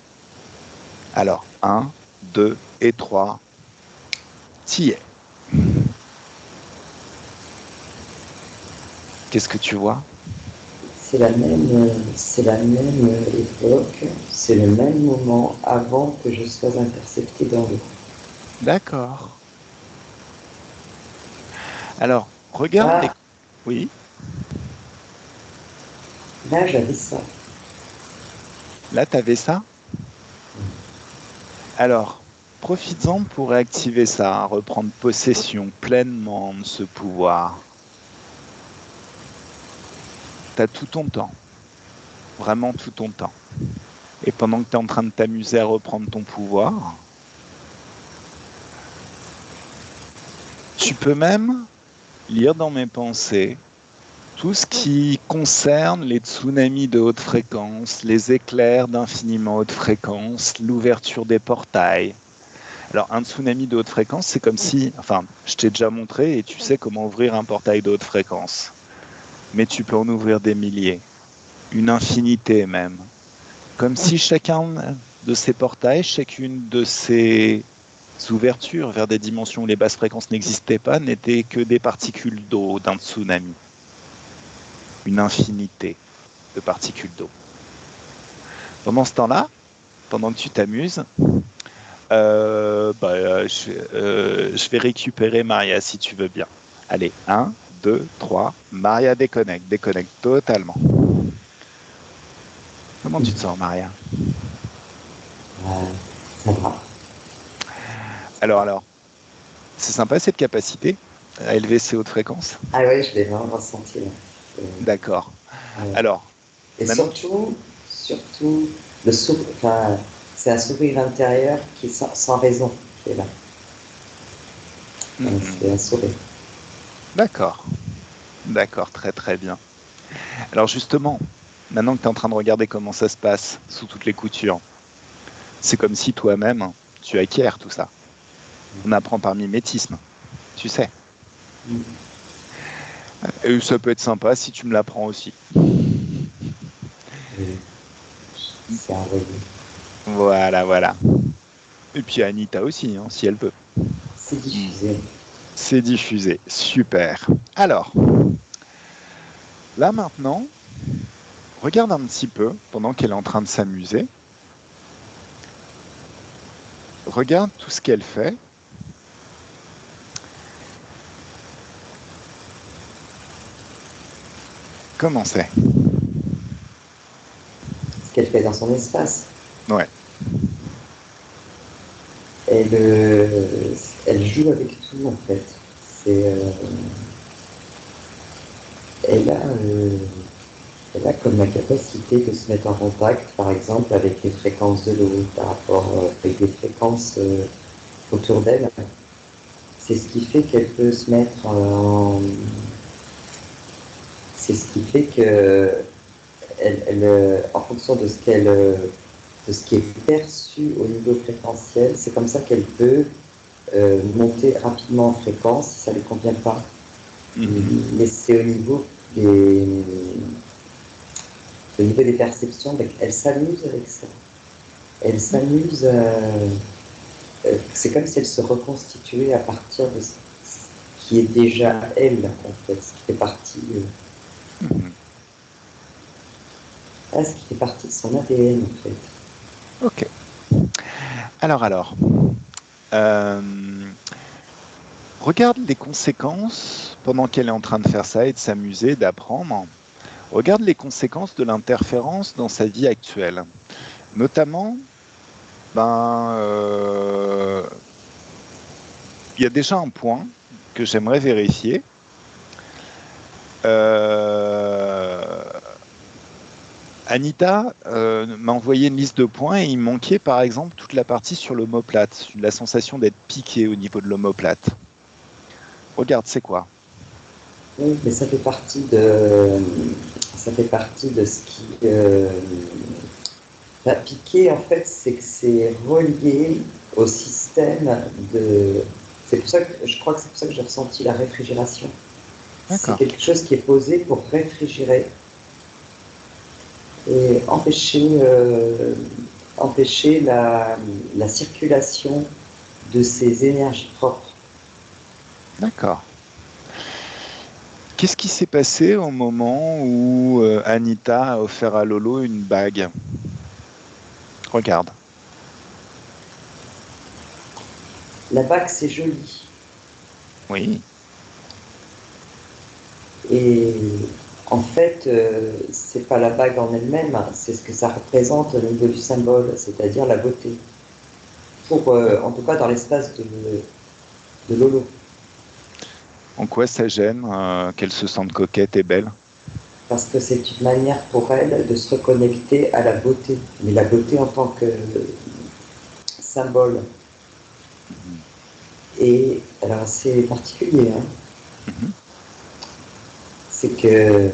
Alors, 1, 2 et 3, t'y es. Qu'est-ce que tu vois? C'est la même époque, c'est le même moment avant que je sois interceptée dans l'eau. D'accord. Alors, regarde les... Oui, Là, j'avais ça. là, tu avais ça. Alors, profites-en pour réactiver ça, reprendre possession pleinement de ce pouvoir. Tu as tout ton temps, vraiment tout ton temps. Et pendant que tu es en train de t'amuser à reprendre ton pouvoir, tu peux même lire dans mes pensées tout ce qui concerne les tsunamis de haute fréquence, les éclairs d'infiniment haute fréquence, l'ouverture des portails. Alors, un tsunami de haute fréquence, c'est comme si, enfin, je t'ai déjà montré et tu sais comment ouvrir un portail de haute fréquence. Mais tu peux en ouvrir des milliers, une infinité même. Comme si chacun de ces portails, chacune de ces ouvertures vers des dimensions où les basses fréquences n'existaient pas, n'étaient que des particules d'eau d'un tsunami. Une infinité de particules d'eau. Pendant ce temps-là, pendant que tu t'amuses, je vais récupérer Maria si tu veux bien. Allez, 1, 2, 3. Maria déconnecte totalement. Comment tu te sens, Maria? Ça va. Alors, c'est sympa cette capacité à élever ces hautes fréquences. Ah oui, je l'ai vraiment ressenti là. D'accord. Ouais. Alors, Et maintenant, surtout, enfin, c'est un sourire intérieur qui est sans raison qui est là. C'est un sourire. D'accord, très très bien. Alors justement, maintenant que tu es en train de regarder comment ça se passe sous toutes les coutures, c'est comme si toi-même, tu acquiers tout ça. On apprend par mimétisme, tu sais. Et ça peut être sympa si tu me l'apprends aussi. C'est envoyé. Voilà. Et puis Anita aussi, hein, si elle peut. C'est diffusé. C'est diffusé, super. Alors, là maintenant, regarde un petit peu pendant qu'elle est en train de s'amuser. Regarde tout ce qu'elle fait. Comment c'est? Ce qu'elle fait dans son espace. Ouais. Elle joue avec tout en fait. Elle a comme la capacité de se mettre en contact, par exemple, avec les fréquences de l'eau, par rapport avec des fréquences autour d'elle. C'est ce qui fait qu'elle peut se mettre en... C'est ce qui fait que, en fonction de ce de ce qui est perçu au niveau fréquentiel, c'est comme ça qu'elle peut monter rapidement en fréquence si ça ne lui convient pas. Mais c'est au niveau des perceptions, elle s'amuse avec ça. Elle s'amuse, c'est comme si elle se reconstituait à partir de ce qui est déjà elle, en fait, ce qui fait partie, ce qui fait partie de son ADN, en fait. Ok. Alors, regarde les conséquences pendant qu'elle est en train de faire ça et de s'amuser, d'apprendre. Regarde les conséquences de l'interférence dans sa vie actuelle. Notamment, il y a déjà un point que j'aimerais vérifier. Anita m'a envoyé une liste de points et il manquait par exemple toute la partie sur l'omoplate, la sensation d'être piqué au niveau de l'omoplate. Regarde, c'est quoi? Oui, mais ça fait partie de ce qui... piquer, en fait, c'est que c'est relié au système de... C'est pour ça que je crois que c'est pour ça que j'ai ressenti la réfrigération. C'est quelque chose qui est posé pour réfrigérer et empêcher la circulation de ces énergies propres. D'accord. Qu'est-ce qui s'est passé au moment où Anita a offert à Lolo une bague? Regarde. La bague, c'est joli. Oui. Et en fait, c'est pas la bague en elle-même, c'est ce que ça représente au niveau du symbole, c'est-à-dire la beauté. En tout cas, dans l'espace de Lolo. En quoi ça gêne qu'elle se sente coquette et belle? Parce que c'est une manière pour elle de se reconnecter à la beauté, mais la beauté en tant que symbole. Et alors c'est particulier, c'est que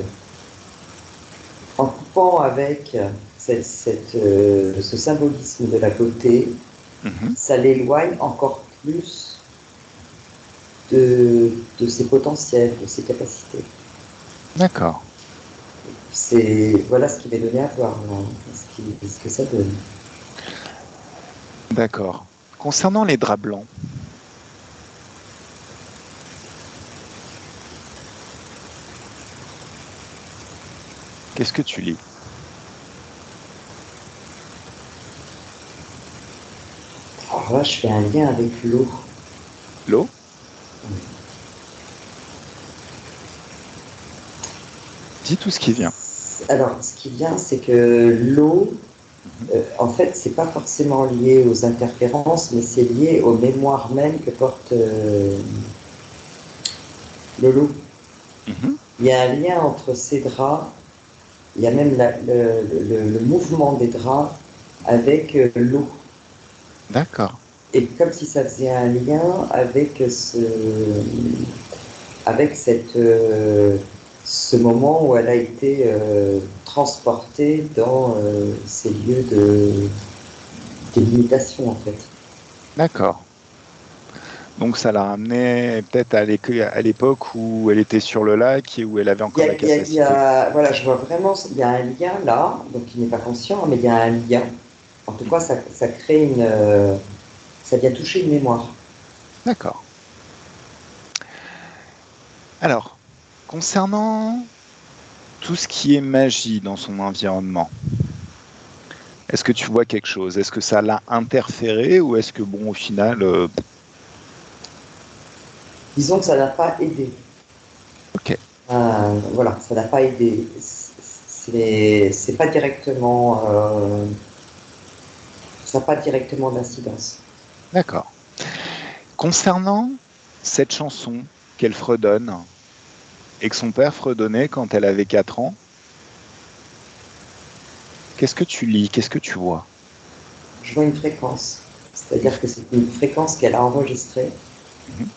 en coupant avec ce symbolisme de la beauté, ça l'éloigne encore plus de ses potentiels, de ses capacités. D'accord. Voilà ce qui m'est donné à voir, ce que ça donne. D'accord. Concernant les draps blancs, qu'est-ce que tu lis? Alors là, je fais un lien avec l'eau. L'eau? Dis tout ce qui vient. Alors, ce qui vient, c'est que l'eau, Mhm. en fait, c'est pas forcément lié aux interférences, mais c'est lié aux mémoires même que porte le loup. Mhm. Il y a un lien entre ces draps, il y a même le mouvement des draps avec l'eau. D'accord. Et comme si ça faisait un lien avec avec ce moment où elle a été transportée dans ces lieux de limitation, en fait. D'accord. Donc ça l'a ramené peut-être à l'époque où elle était sur le lac et où elle avait encore la capacité. Voilà, je vois vraiment, il y a un lien là, donc il n'est pas conscient, mais il y a un lien. En tout cas, Mhm. ça crée ça vient toucher une mémoire. D'accord. Alors, concernant tout ce qui est magie dans son environnement, est-ce que tu vois quelque chose? Est-ce que ça l'a interféré ou est-ce que, bon, au final, Disons que ça n'a pas aidé. ok, Voilà, ça n'a pas aidé. C'est pas directement, ça n'a pas directement d'incidence. d'accord. Concernant cette chanson qu'elle fredonne et que son père fredonnait quand elle avait 4 ans, qu'est-ce que tu lis? Qu'est-ce que tu vois? Je vois une fréquence, c'est-à-dire que c'est une fréquence qu'elle a enregistrée Mhm.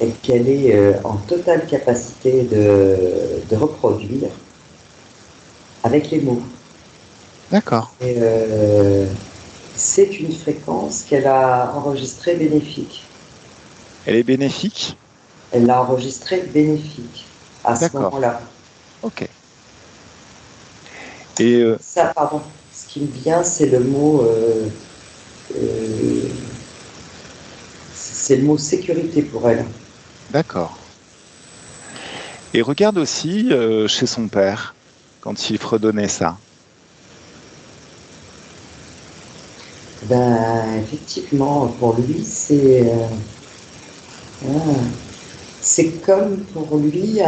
et qu'elle est en totale capacité de reproduire avec les mots. D'accord, Et, c'est une fréquence qu'elle a enregistrée bénéfique. elle est bénéfique? Elle l'a enregistrée bénéfique à ce D'accord, moment-là. ok. Et Ça, pardon, ce qui me vient, c'est le mot, euh, c'est le mot sécurité pour elle. d'accord. Et regarde aussi chez son père, quand il fredonnait ça. Ben, effectivement, pour lui, ah, c'est comme pour lui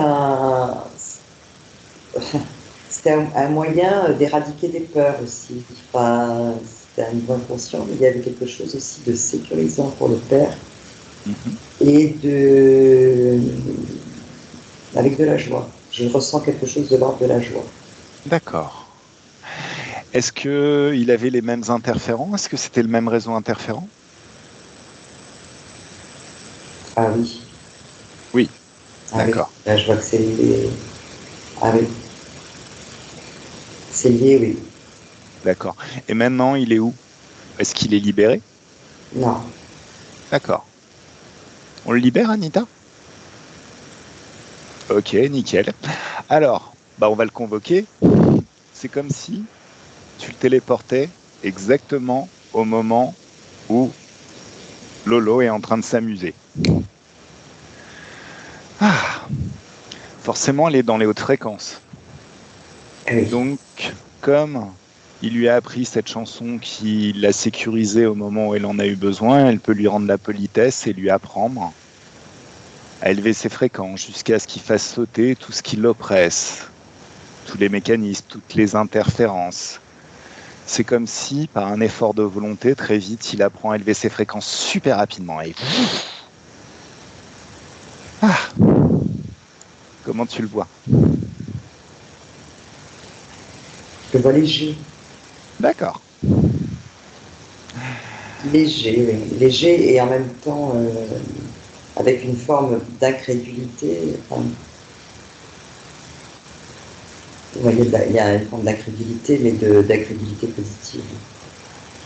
c'était un moyen d'éradiquer des peurs aussi. Enfin, c'était un niveau inconscient, mais il y avait quelque chose aussi de sécurisant pour le père Mhm. et avec de la joie. Je ressens quelque chose de l'ordre de la joie. D'accord. Est-ce que il avait les mêmes interférents? Est-ce que c'était le même réseau interférent? Ah oui, Oui, ah oui. d'accord, Là, je vois que ah oui, c'est lié, oui. d'accord. Et maintenant, il est où? Est-ce qu'il est libéré? Non. D'accord. On le libère, Anita? Ok, nickel. Alors, bah, on va le convoquer. C'est comme si tu le téléportais exactement au moment où Lolo est en train de s'amuser. Ah, forcément, elle est dans les hautes fréquences. Ah oui. Donc, comme il lui a appris cette chanson qui l'a sécurisée au moment où elle en a eu besoin, elle peut lui rendre la politesse et lui apprendre à élever ses fréquences jusqu'à ce qu'il fasse sauter tout ce qui l'oppresse, tous les mécanismes, toutes les interférences. C'est comme si, par un effort de volonté, très vite, il apprend à élever ses fréquences super rapidement. Et ah, comment tu le vois? Je le vois léger. D'accord. Léger, oui. Léger et en même temps avec une forme d'incrédulité. Enfin, vous voyez, il y a une forme d'incrédulité, mais d'incrédulité positive.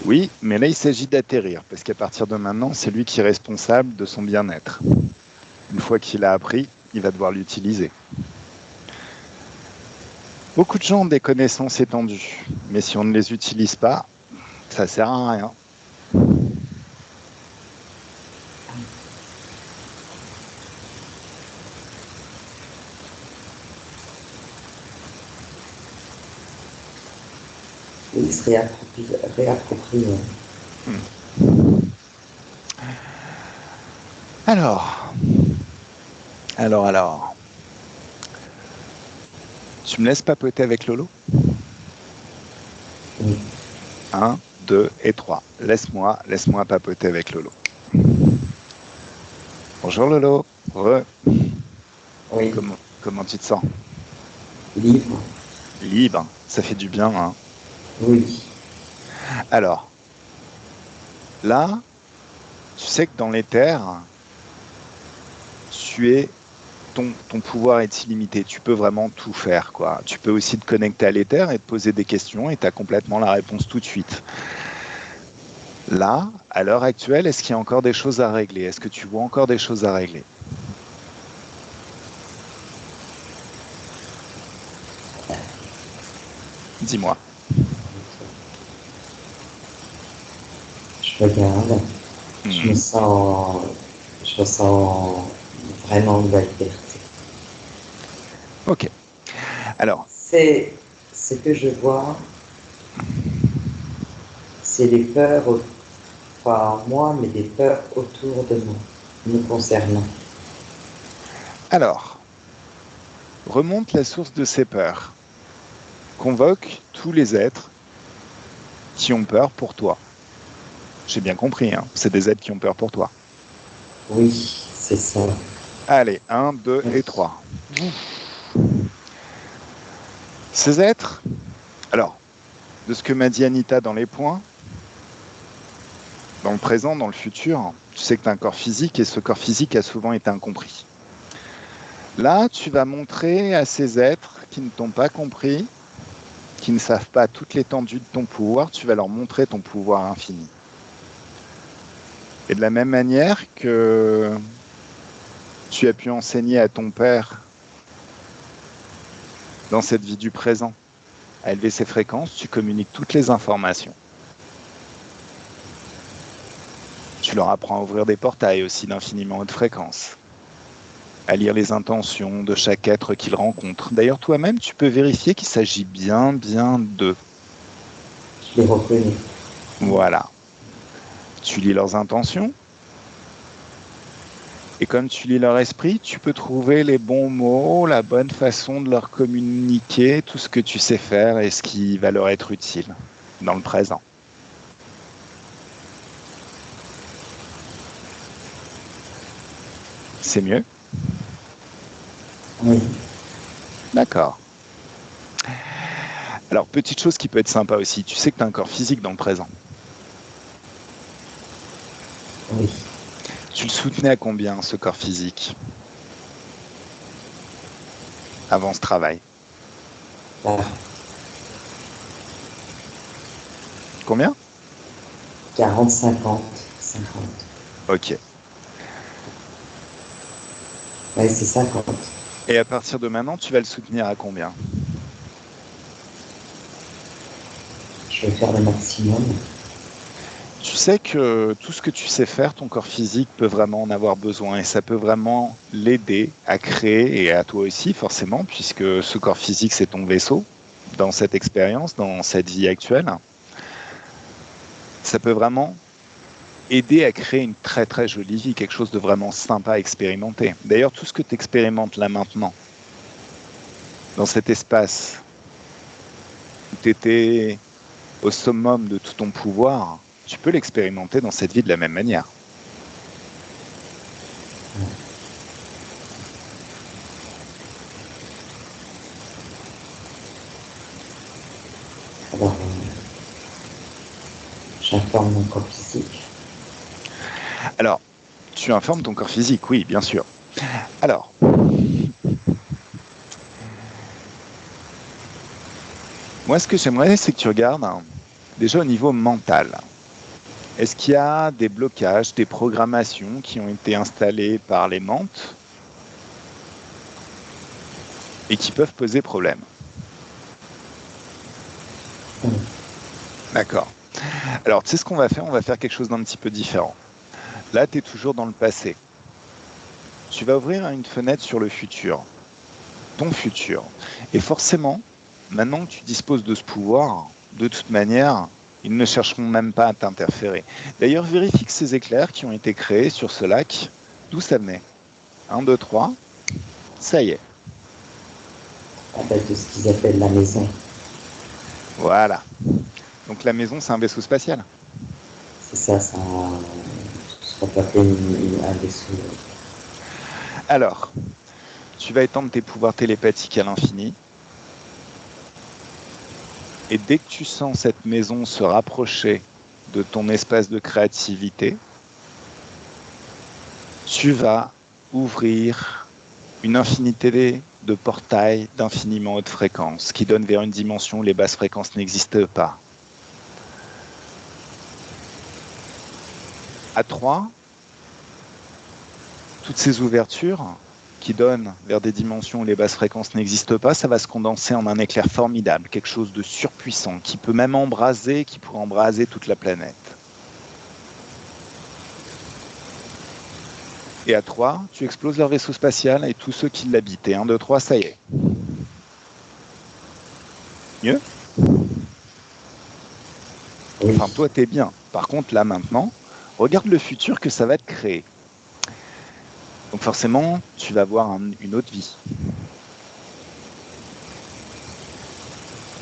Oui, mais là, il s'agit d'atterrir, parce qu'à partir de maintenant, c'est lui qui est responsable de son bien-être. Une fois qu'il a appris, il va devoir l'utiliser. Beaucoup de gens ont des connaissances étendues, mais si on ne les utilise pas, ça sert à rien. Et il se réapproprie. Ouais. Hmm. Alors. Tu me laisses papoter avec Lolo? Oui. 1, 2 et 3. Laisse-moi papoter avec Lolo. Bonjour Lolo. Oui. Comment tu te sens? Libre. Libre. Ça fait du bien, hein? Oui. Alors, là, tu sais que dans l'éther, ton pouvoir est illimité. Tu peux vraiment tout faire, quoi. Tu peux aussi te connecter à l'éther et te poser des questions et tu as complètement la réponse tout de suite. Là, à l'heure actuelle, est-ce qu'il y a encore des choses à régler? Est-ce que tu vois encore des choses à régler? Dis-moi. Je regarde. Je ressens vraiment de la liberté. Ok. Alors. C'est ce que je vois, c'est les peurs, pas en moi, mais des peurs autour de moi, nous concernant. Alors, remonte la source de ces peurs. Convoque tous les êtres qui ont peur pour toi. J'ai bien compris, hein, c'est des êtres qui ont peur pour toi. Oui, c'est ça. Allez, 1, 2 et 3. Ces êtres, alors, de ce que m'a dit Anita dans les points, dans le présent, dans le futur, tu sais que tu as un corps physique et ce corps physique a souvent été incompris. Là, tu vas montrer à ces êtres qui ne t'ont pas compris, qui ne savent pas toute l'étendue de ton pouvoir, tu vas leur montrer ton pouvoir infini. Et de la même manière que tu as pu enseigner à ton père dans cette vie du présent à élever ses fréquences, tu communiques toutes les informations. Tu leur apprends à ouvrir des portails aussi d'infiniment haute fréquence, à lire les intentions de chaque être qu'ils rencontrent. D'ailleurs, toi-même, tu peux vérifier qu'il s'agit bien d'eux. Je les reconnais. Voilà. Tu lis leurs intentions. Et comme tu lis leur esprit, tu peux trouver les bons mots, la bonne façon de leur communiquer tout ce que tu sais faire et ce qui va leur être utile dans le présent. C'est mieux? Oui. D'accord. Alors, petite chose qui peut être sympa aussi, tu sais que tu as un corps physique dans le présent. Oui. Tu le soutenais à combien, ce corps physique, avant ce travail? Là, Combien? 40, 50, 50. Ok. Oui, c'est 50. Et à partir de maintenant, tu vas le soutenir à combien? Je vais faire le maximum. Tu sais que tout ce que tu sais faire, ton corps physique peut vraiment en avoir besoin et ça peut vraiment l'aider à créer, et à toi aussi forcément, puisque ce corps physique, c'est ton vaisseau dans cette expérience, dans cette vie actuelle. Ça peut vraiment aider à créer une très très jolie vie, quelque chose de vraiment sympa à expérimenter. D'ailleurs, tout ce que tu expérimentes là maintenant, dans cet espace où tu étais au summum de tout ton pouvoir, tu peux l'expérimenter dans cette vie de la même manière. Alors, j'informe mon corps physique. Alors, tu informes ton corps physique, oui, bien sûr. Alors, moi, ce que j'aimerais, c'est que tu regardes déjà au niveau mental. Est-ce qu'il y a des blocages, des programmations qui ont été installées par les mantes et qui peuvent poser problème? D'accord. Alors, tu sais ce qu'on va faire? On va faire quelque chose d'un petit peu différent. Là, tu es toujours dans le passé. Tu vas ouvrir une fenêtre sur le futur, ton futur. Et forcément, maintenant que tu disposes de ce pouvoir, de toute manière, Ils ne chercheront même pas à t'interférer. D'ailleurs, vérifie que ces éclairs qui ont été créés sur ce lac, d'où ça venait. 1, 2, 3, ça y est. Ah ben, de ce qu'ils appellent la maison. Voilà. Donc la maison, c'est un vaisseau spatial. C'est ça, ce qu'on peut appeler un vaisseau. Alors, tu vas étendre tes pouvoirs télépathiques à l'infini. Et dès que tu sens cette maison se rapprocher de ton espace de créativité, tu vas ouvrir une infinité de portails d'infiniment haute fréquence qui donnent vers une dimension où les basses fréquences n'existent pas. À 3, toutes ces ouvertures qui donnent vers des dimensions où les basses fréquences n'existent pas, ça va se condenser en un éclair formidable, quelque chose de surpuissant, qui peut même embraser, qui pourrait embraser toute la planète. Et à 3, tu exploses leur vaisseau spatial et tous ceux qui l'habitent. Et 1, 2, 3, ça y est. Mieux ? Oui. Enfin, toi, t'es bien. Par contre, là, maintenant, regarde le futur que ça va te créer. Donc forcément, tu vas avoir une autre vie.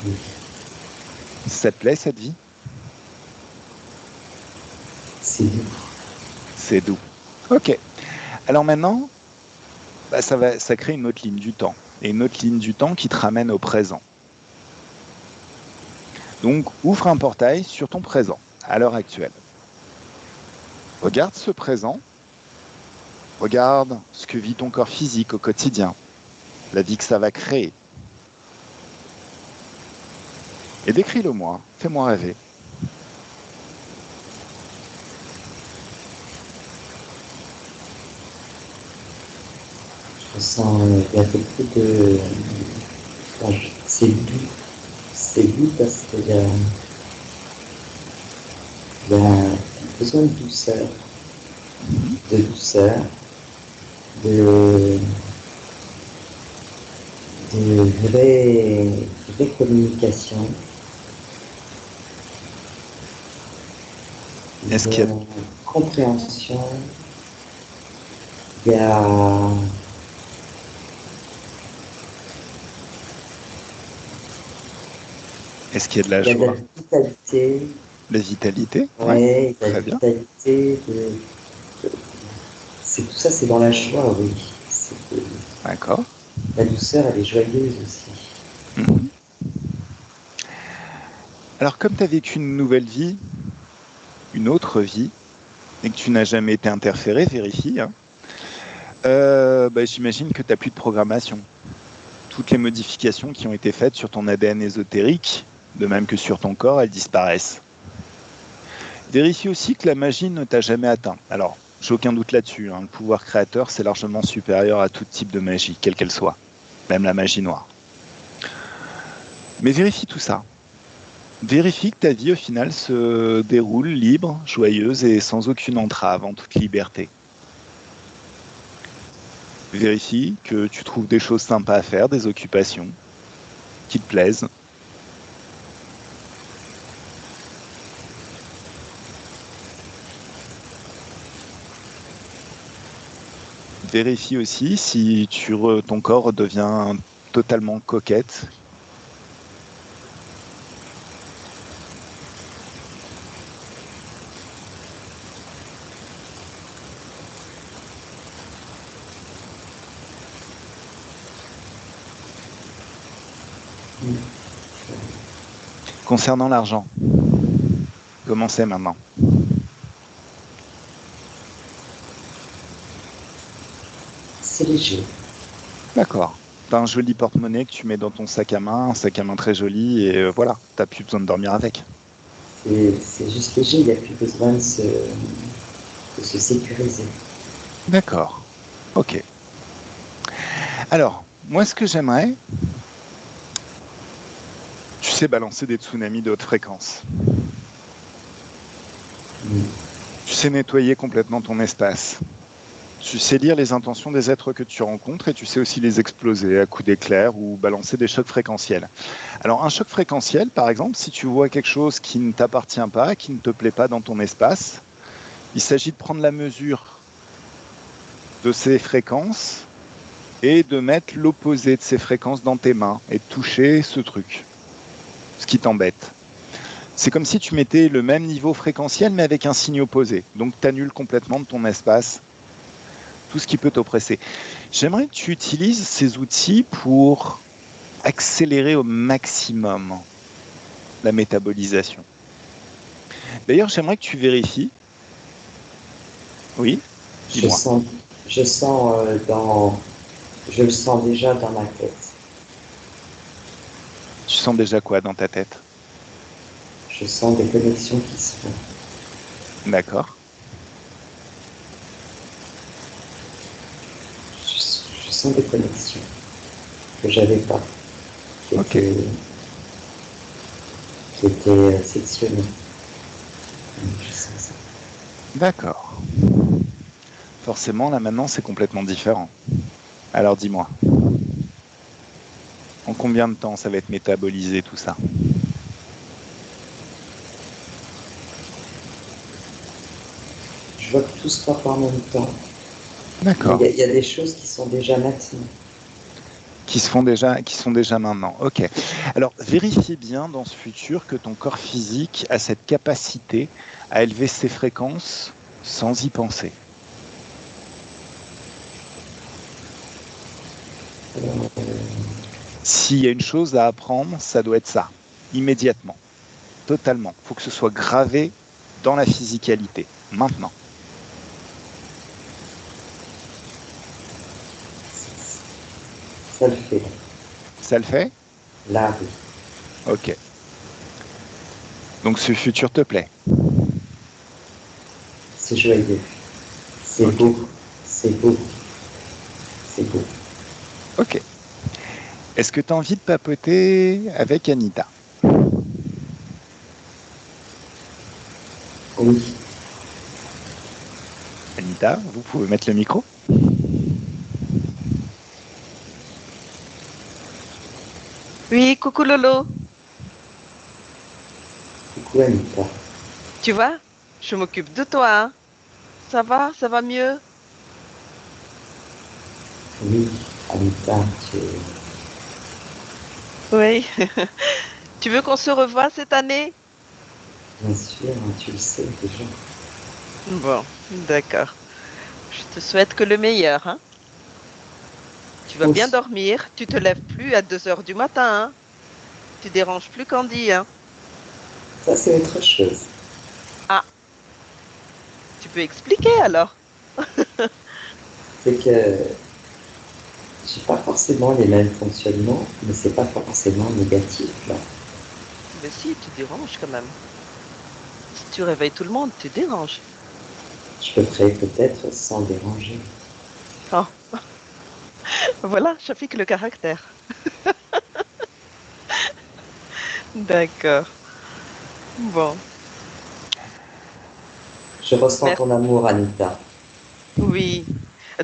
Oui. Ça te plaît, cette vie ? C'est doux. C'est doux. Ok. Alors maintenant, ça crée une autre ligne du temps. Et une autre ligne du temps qui te ramène au présent. Donc, ouvre un portail sur ton présent, à l'heure actuelle. Regarde ce présent. Regarde ce que vit ton corps physique au quotidien. La vie que ça va créer. Et décris-le-moi. Fais-moi rêver. Je ressens, il y a beaucoup de... Enfin, c'est doux. C'est doux parce qu'il y a besoin de douceur, de vraie communication, Est-ce qu'il y a... compréhension. Il y a Est-ce qu'il y a de la il y a de la joie ? vitalité, La vitalité ? ouais, il y a de Très la bien. vitalité, c'est tout ça, c'est dans la joie, oui. D'accord. La douceur, elle est joyeuse aussi. Mhm. Alors, comme tu as vécu une nouvelle vie, une autre vie, et que tu n'as jamais été interféré, vérifie, hein, j'imagine que tu n'as plus de programmation. Toutes les modifications qui ont été faites sur ton ADN ésotérique, de même que sur ton corps, elles disparaissent. Vérifie aussi que la magie ne t'a jamais atteint. Alors, j'ai aucun doute là-dessus, hein, le pouvoir créateur, c'est largement supérieur à tout type de magie, quelle qu'elle soit, même la magie noire. Mais vérifie tout ça. Vérifie que ta vie, au final, se déroule libre, joyeuse et sans aucune entrave, en toute liberté. Vérifie que tu trouves des choses sympas à faire, des occupations qui te plaisent. Vérifie aussi si ton corps devient totalement coquette. Concernant l'argent, comment c'est maintenant ? C'est léger. D'accord. T'as un joli porte-monnaie que tu mets dans ton sac à main, un sac à main très joli, et voilà, t'as plus besoin de dormir avec. C'est juste léger, il n'y a plus besoin de se sécuriser. D'accord. Ok. Alors, moi, ce que j'aimerais, tu sais balancer des tsunamis de haute fréquence. Tu sais nettoyer complètement ton espace. Tu sais lire les intentions des êtres que tu rencontres et tu sais aussi les exploser à coups d'éclair ou balancer des chocs fréquentiels. Alors un choc fréquentiel, par exemple, si tu vois quelque chose qui ne t'appartient pas, qui ne te plaît pas dans ton espace, il s'agit de prendre la mesure de ces fréquences et de mettre l'opposé de ces fréquences dans tes mains et de toucher ce truc, ce qui t'embête. C'est comme si tu mettais le même niveau fréquentiel mais avec un signe opposé. Donc tu annules complètement de ton espace tout ce qui peut t'oppresser. J'aimerais que tu utilises ces outils pour accélérer au maximum la métabolisation. D'ailleurs, j'aimerais que tu vérifies. Oui, dis-moi. Je le sens déjà dans ma tête. Tu sens déjà quoi dans ta tête? Je sens des connexions qui se font. D'accord. Je sens des connexions que j'avais pas, qui étaient sectionnées. Je sens ça. D'accord. Forcément, là maintenant, c'est complètement différent. Alors dis-moi, en combien de temps ça va être métabolisé tout ça? Je vois que tout se passe en même temps. D'accord. Il y a des choses qui sont déjà maintenant. Qui sont déjà maintenant. Ok. Alors, vérifie bien dans ce futur que ton corps physique a cette capacité à élever ses fréquences sans y penser. S'il y a une chose à apprendre, ça doit être ça, immédiatement, totalement. Il faut que ce soit gravé dans la physicalité, maintenant. Ça le fait. Ça le fait? Là, oui. Ok. Donc ce futur te plaît? C'est joyeux. C'est Ok. beau. C'est beau. C'est beau. Ok. Est-ce que tu as envie de papoter avec Anita? Oui. Anita, vous pouvez mettre le micro? Oui, coucou Lolo. Coucou Anita. Tu vois, je m'occupe de toi, hein. Ça va mieux? Oui, Anita, Oui. Tu veux qu'on se revoie cette année? bien sûr, tu le sais déjà. Bon, d'accord. Je te souhaite que le meilleur, hein. Tu vas bien Aussi. dormir, tu te lèves plus à 2 heures du matin, hein. Tu déranges plus Candy, hein. Ça, c'est autre chose. Ah, tu peux expliquer alors? C'est que j'ai pas forcément les mêmes fonctionnements, mais c'est pas forcément négatif, là. Mais si, tu déranges quand même. Si tu réveilles tout le monde, tu déranges. Je le ferai peut-être sans déranger. Oh, voilà, ça fait que le caractère. D'accord. Bon, Je ressens merci. ton amour, Anita. Oui.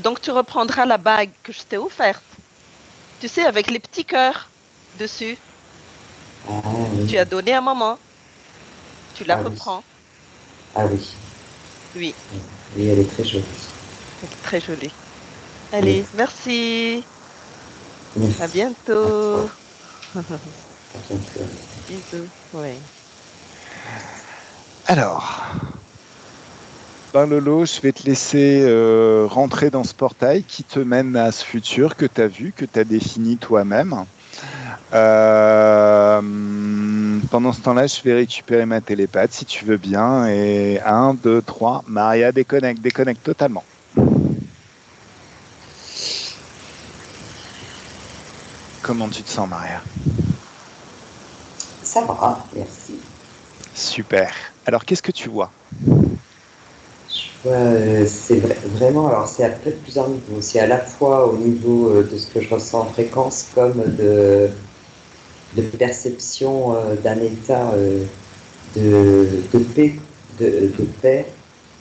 Donc tu reprendras la bague que je t'ai offerte. Tu sais, avec les petits cœurs dessus. Ah oui, Tu as donné à maman. Tu la ah oui, reprends. ah oui. Oui, Oui, elle est très jolie. elle est très jolie. Oui, Allez, merci. À merci. À toi. bientôt. À bientôt. Bisous. Oui. Alors, ben Lolo, je vais te laisser rentrer dans ce portail qui te mène à ce futur que tu as vu, que tu as défini toi-même. Pendant ce temps-là, je vais récupérer ma télépathe si tu veux bien. Et 1, 2, 3, Maria, déconnecte totalement. Comment tu te sens, Maria? Ça va, merci. Super. Alors, qu'est-ce que tu vois? Je vois, c'est vraiment, alors c'est à peut-être plusieurs niveaux. C'est à la fois au niveau de ce que je ressens en fréquence, comme de perception d'un état de paix, de paix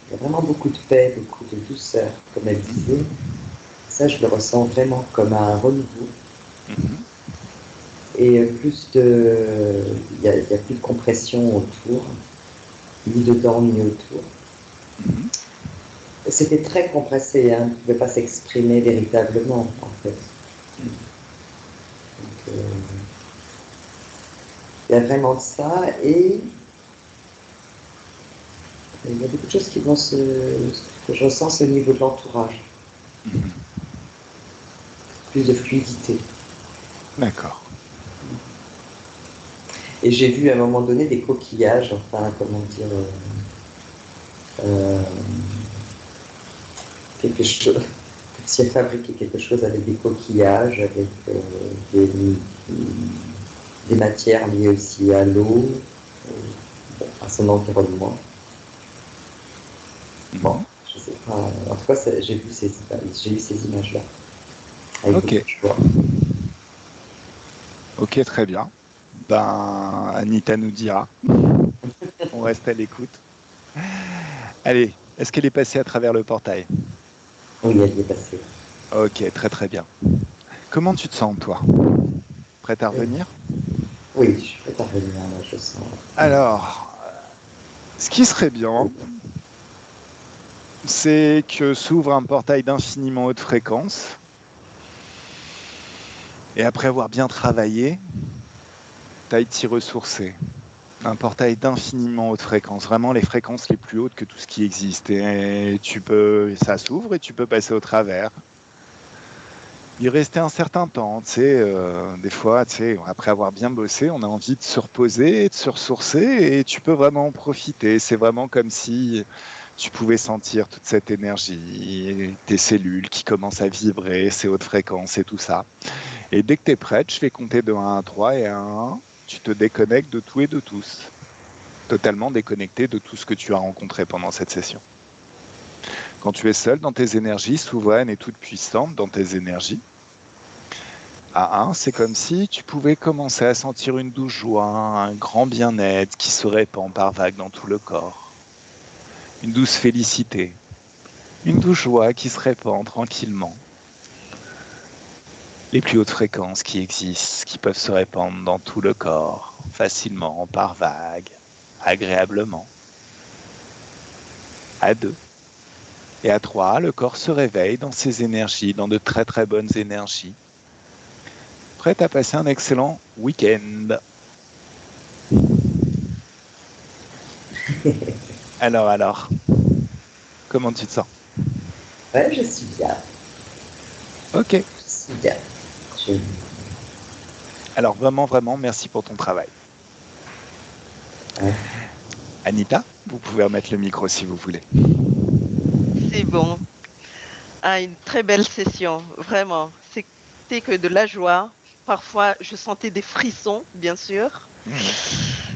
Il y a vraiment beaucoup de paix, beaucoup de douceur, comme elle disait. Ça, je le ressens vraiment comme un renouveau. Mhm. Et plus de... il y a plus de compression autour, ni dedans, ni autour. Mhm. C'était très compressé, hein, on ne pouvait pas s'exprimer véritablement, en fait. Donc, il y a vraiment de ça, et il y a beaucoup de choses que je ressens au niveau de l'entourage, Mhm. plus de fluidité. D'accord. Et j'ai vu à un moment donné des coquillages, enfin, comment dire, euh, quelque chose, si elle fabriquait quelque chose avec des coquillages, avec des, des matières liées aussi à l'eau, à son environnement. Bon, Mhm. je sais pas. En tout cas, j'ai vu ces images-là, avec Ok, beaucoup de joie. ok, très bien. Ben, Anita nous dira. On reste à l'écoute. Allez, est-ce qu'elle est passée à travers le portail? Oui, elle y est passée. Ok, très très bien. Comment tu te sens, toi? Prête à Euh, revenir? oui, je suis prête à revenir, là, je sens. Alors, ce qui serait bien, c'est que s'ouvre un portail d'infiniment haute fréquence. Et après avoir bien travaillé, t'ailles t'y ressourcer. Un portail d'infiniment haute fréquence, vraiment les fréquences les plus hautes que tout ce qui existe. Et ça s'ouvre et tu peux passer au travers. Y rester un certain temps, tu sais, des fois, tu sais, après avoir bien bossé, on a envie de se reposer, de se ressourcer, et tu peux vraiment en profiter. C'est vraiment comme si tu pouvais sentir toute cette énergie, tes cellules qui commencent à vibrer, ces hautes fréquences et tout ça. Et dès que tu es prête, je vais compter de 1 à 3 et à 1, tu te déconnectes de tout et de tous. Totalement déconnecté de tout ce que tu as rencontré pendant cette session. Quand tu es seul dans tes énergies, souveraine et toute puissante dans tes énergies, à 1, c'est comme si tu pouvais commencer à sentir une douce joie, un grand bien-être qui se répand par vagues dans tout le corps. Une douce félicité, une douce joie qui se répand tranquillement. Les plus hautes fréquences qui existent, qui peuvent se répandre dans tout le corps, facilement, par vagues, agréablement. À 2. Et à 3, le corps se réveille dans ses énergies, dans de très très bonnes énergies. Prête à passer un excellent week-end. Alors, comment tu te sens? Ouais, je suis bien. Ok. Je suis bien. Je... Alors vraiment, vraiment, merci pour ton travail. Ouais. Anita, vous pouvez remettre le micro si vous voulez. C'est bon. Ah, une très belle session, vraiment. C'était que de la joie. Parfois, je sentais des frissons, bien sûr. Mhm.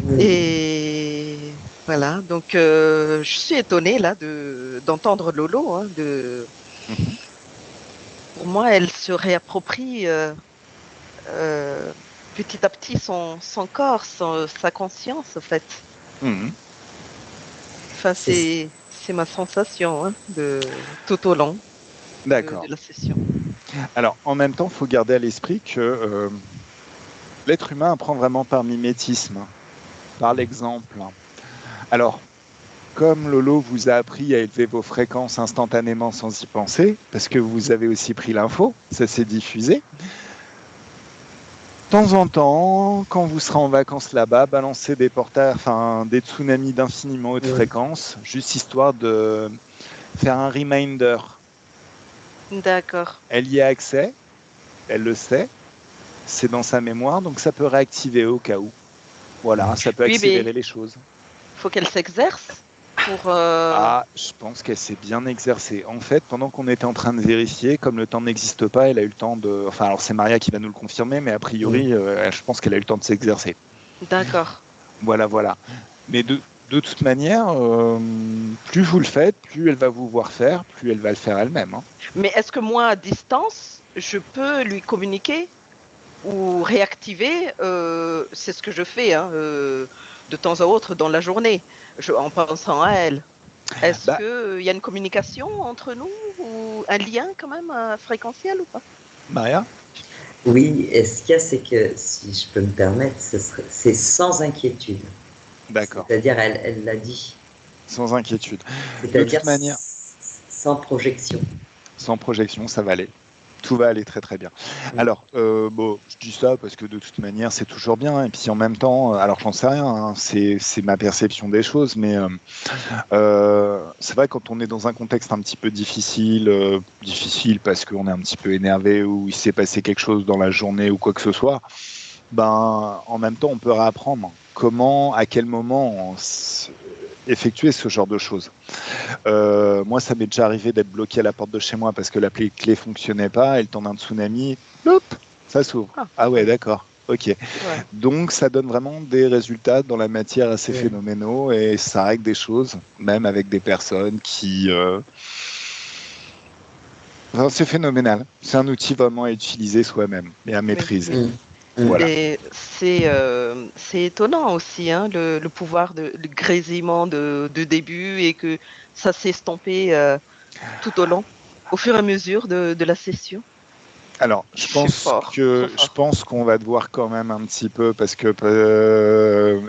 Oui. Et voilà, donc je suis étonnée là d'entendre Lolo. Mhm. Pour moi, elle se réapproprie euh, petit à petit son corps, sa conscience, en fait. Mhm. Enfin, C'est c'est ma sensation tout au long de D'accord. la session. Alors, en même temps, il faut garder à l'esprit que l'être humain apprend vraiment par mimétisme, par l'exemple. Alors, comme Lolo vous a appris à élever vos fréquences instantanément sans y penser, parce que vous avez aussi pris l'info, ça s'est diffusé. De temps en temps, quand vous serez en vacances là-bas, balancez des portails, enfin des tsunamis d'infiniment haute oui. fréquence, juste histoire de faire un reminder. D'accord. Elle y a accès, elle le sait, c'est dans sa mémoire, donc ça peut réactiver au cas où. Voilà, ça peut Oui, mais accélérer les choses. faut qu'elle s'exerce pour. Ah, je pense qu'elle s'est bien exercée. En fait, pendant qu'on était en train de vérifier, comme le temps n'existe pas, elle a eu le temps de. Enfin, alors c'est Maria qui va nous le confirmer, mais a Oui. priori, je pense qu'elle a eu le temps de s'exercer. D'accord. Voilà, voilà. Mais de toute manière, plus vous le faites, plus elle va vous voir faire, plus elle va le faire elle-même, hein. Mais est-ce que moi, à distance, je peux lui communiquer ou réactiver? C'est ce que je fais de temps à autre dans la journée, en pensant à elle. Est-ce Bah, qu'il y a une communication entre nous ou un lien quand même fréquentiel ou pas? Maria? Oui, et ce qu'il y a, c'est que, si je peux me permettre, c'est sans inquiétude. D'accord, C'est-à-dire, elle l'a dit. sans inquiétude. De C'est-à-dire toute manière, sans projection. sans projection, ça va aller. Tout va aller très très bien. Alors, bon, je dis ça parce que de toute manière, c'est toujours bien. Et puis en même temps, alors j'en sais rien, hein, c'est ma perception des choses, mais c'est vrai quand on est dans un contexte un petit peu difficile parce qu'on est un petit peu énervé ou il s'est passé quelque chose dans la journée ou quoi que ce soit, ben en même temps, on peut réapprendre comment, à quel moment effectuer ce genre de choses. Moi, ça m'est déjà arrivé d'être bloqué à la porte de chez moi parce que la clé fonctionnait pas et le temps d'un tsunami, hop, ça s'ouvre. Ah, Ah ouais, d'accord. Ok. ouais. Donc, ça donne vraiment des résultats dans la matière assez Ouais. phénoménaux et ça règle des choses, même avec des personnes qui. Enfin, c'est phénoménal. C'est un outil vraiment à utiliser soi-même et à maîtriser. Voilà. Et c'est étonnant aussi, hein, le pouvoir le grésillement de début et que ça s'est estompé tout au long, au fur et à mesure de la session. Alors, je C'est pense fort, très fort. qu'on va devoir quand même un petit peu parce que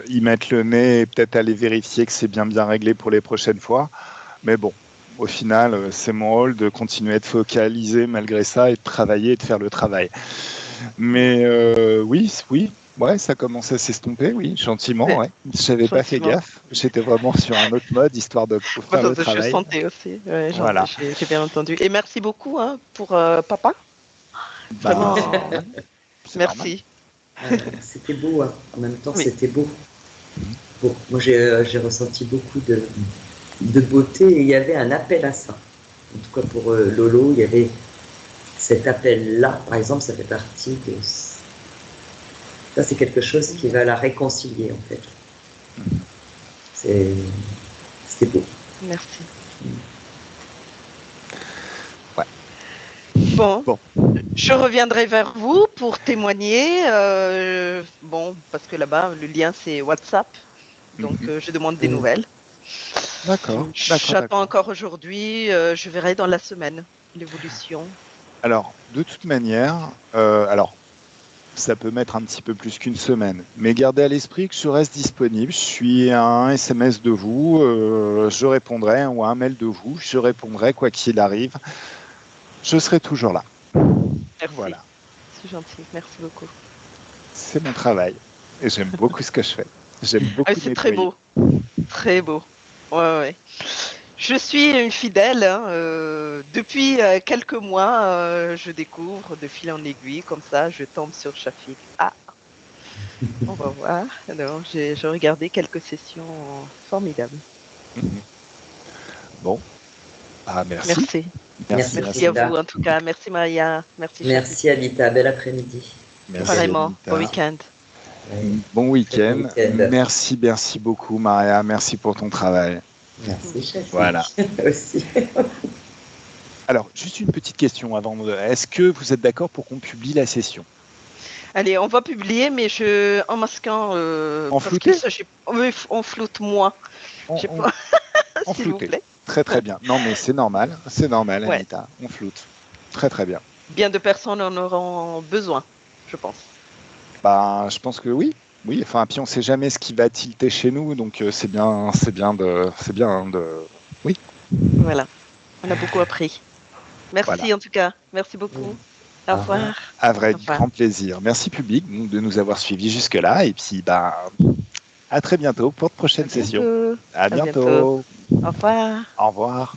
y mettre le nez et peut-être aller vérifier que c'est bien réglé pour les prochaines fois. Mais bon, au final, c'est mon rôle de continuer à être focalisé malgré ça et de travailler et de faire le travail. Mais oui, ouais, ça commence à s'estomper, oui, gentiment, Mais, ouais. J'avais pas fait gentiment. gaffe. J'étais vraiment sur un autre mode histoire de faire le Je travail. sentais aussi, ouais, Voilà. j'ai bien entendu. Et merci beaucoup hein, pour papa. Ben, Vraiment, ouais, c'est normal. merci. C'était beau, hein. En même temps, Oui. c'était beau. Bon, moi, j'ai ressenti beaucoup de beauté et il y avait un appel à ça. En tout cas, pour Lolo, il y avait cet appel-là, par exemple, ça fait partie de... Ça, c'est quelque chose qui va la réconcilier, en fait. C'était beau. Merci. Ouais. Bon, Bon. je reviendrai vers vous pour témoigner. Bon, parce que là-bas, le lien, c'est WhatsApp. Donc, je demande des nouvelles. D'accord. J'attends encore aujourd'hui. Je verrai dans la semaine l'évolution. Alors, de toute manière, ça peut mettre un petit peu plus qu'une semaine, mais gardez à l'esprit que je reste disponible. Je suis à un SMS de vous, je répondrai, ou à un mail de vous, je répondrai quoi qu'il arrive. Je serai toujours là. Merci. Voilà. C'est gentil. Merci beaucoup. C'est mon travail et j'aime beaucoup ce que je fais. J'aime beaucoup C'est très nettoyer. beau. Très beau. Ouais. Je suis une fidèle. Hein, depuis quelques mois, je découvre de fil en aiguille, comme ça, je tombe sur Shafik. Ah, on va voir. Alors, j'ai regardé quelques sessions formidables. Bon, merci. Merci. Merci à Anita. vous, en tout cas. Merci, Maria. Merci, Shafik. Merci, Anita. Bel après-midi. Merci, Pareillement. Anita. Bon week-end. Bon week-end. Très bon week-end. Merci beaucoup, Maria. Merci pour ton travail. Merci, Shafik. Voilà. Aussi. Alors, juste une petite question avant. Est-ce que vous êtes d'accord pour qu'on publie la session? Allez, on va publier, mais en masquant. En flouté? On floute moins. Je sais pas. En S'il vous flouté. plaît. Très bien. Non, mais c'est normal, Ouais. Anita. On floute. Très bien. Bien de personnes en auront besoin, je pense. Bah, je pense que oui. Oui, enfin, puis on sait jamais ce qui va tilter chez nous, donc c'est bien de. Oui. Voilà. On a beaucoup appris. Merci Voilà. en tout cas. Merci beaucoup. Au revoir. À vrai Au revoir. grand plaisir. Merci public de nous avoir suivis jusque-là. Et puis, à très bientôt pour de prochaines sessions. À bientôt. Au revoir. Au revoir.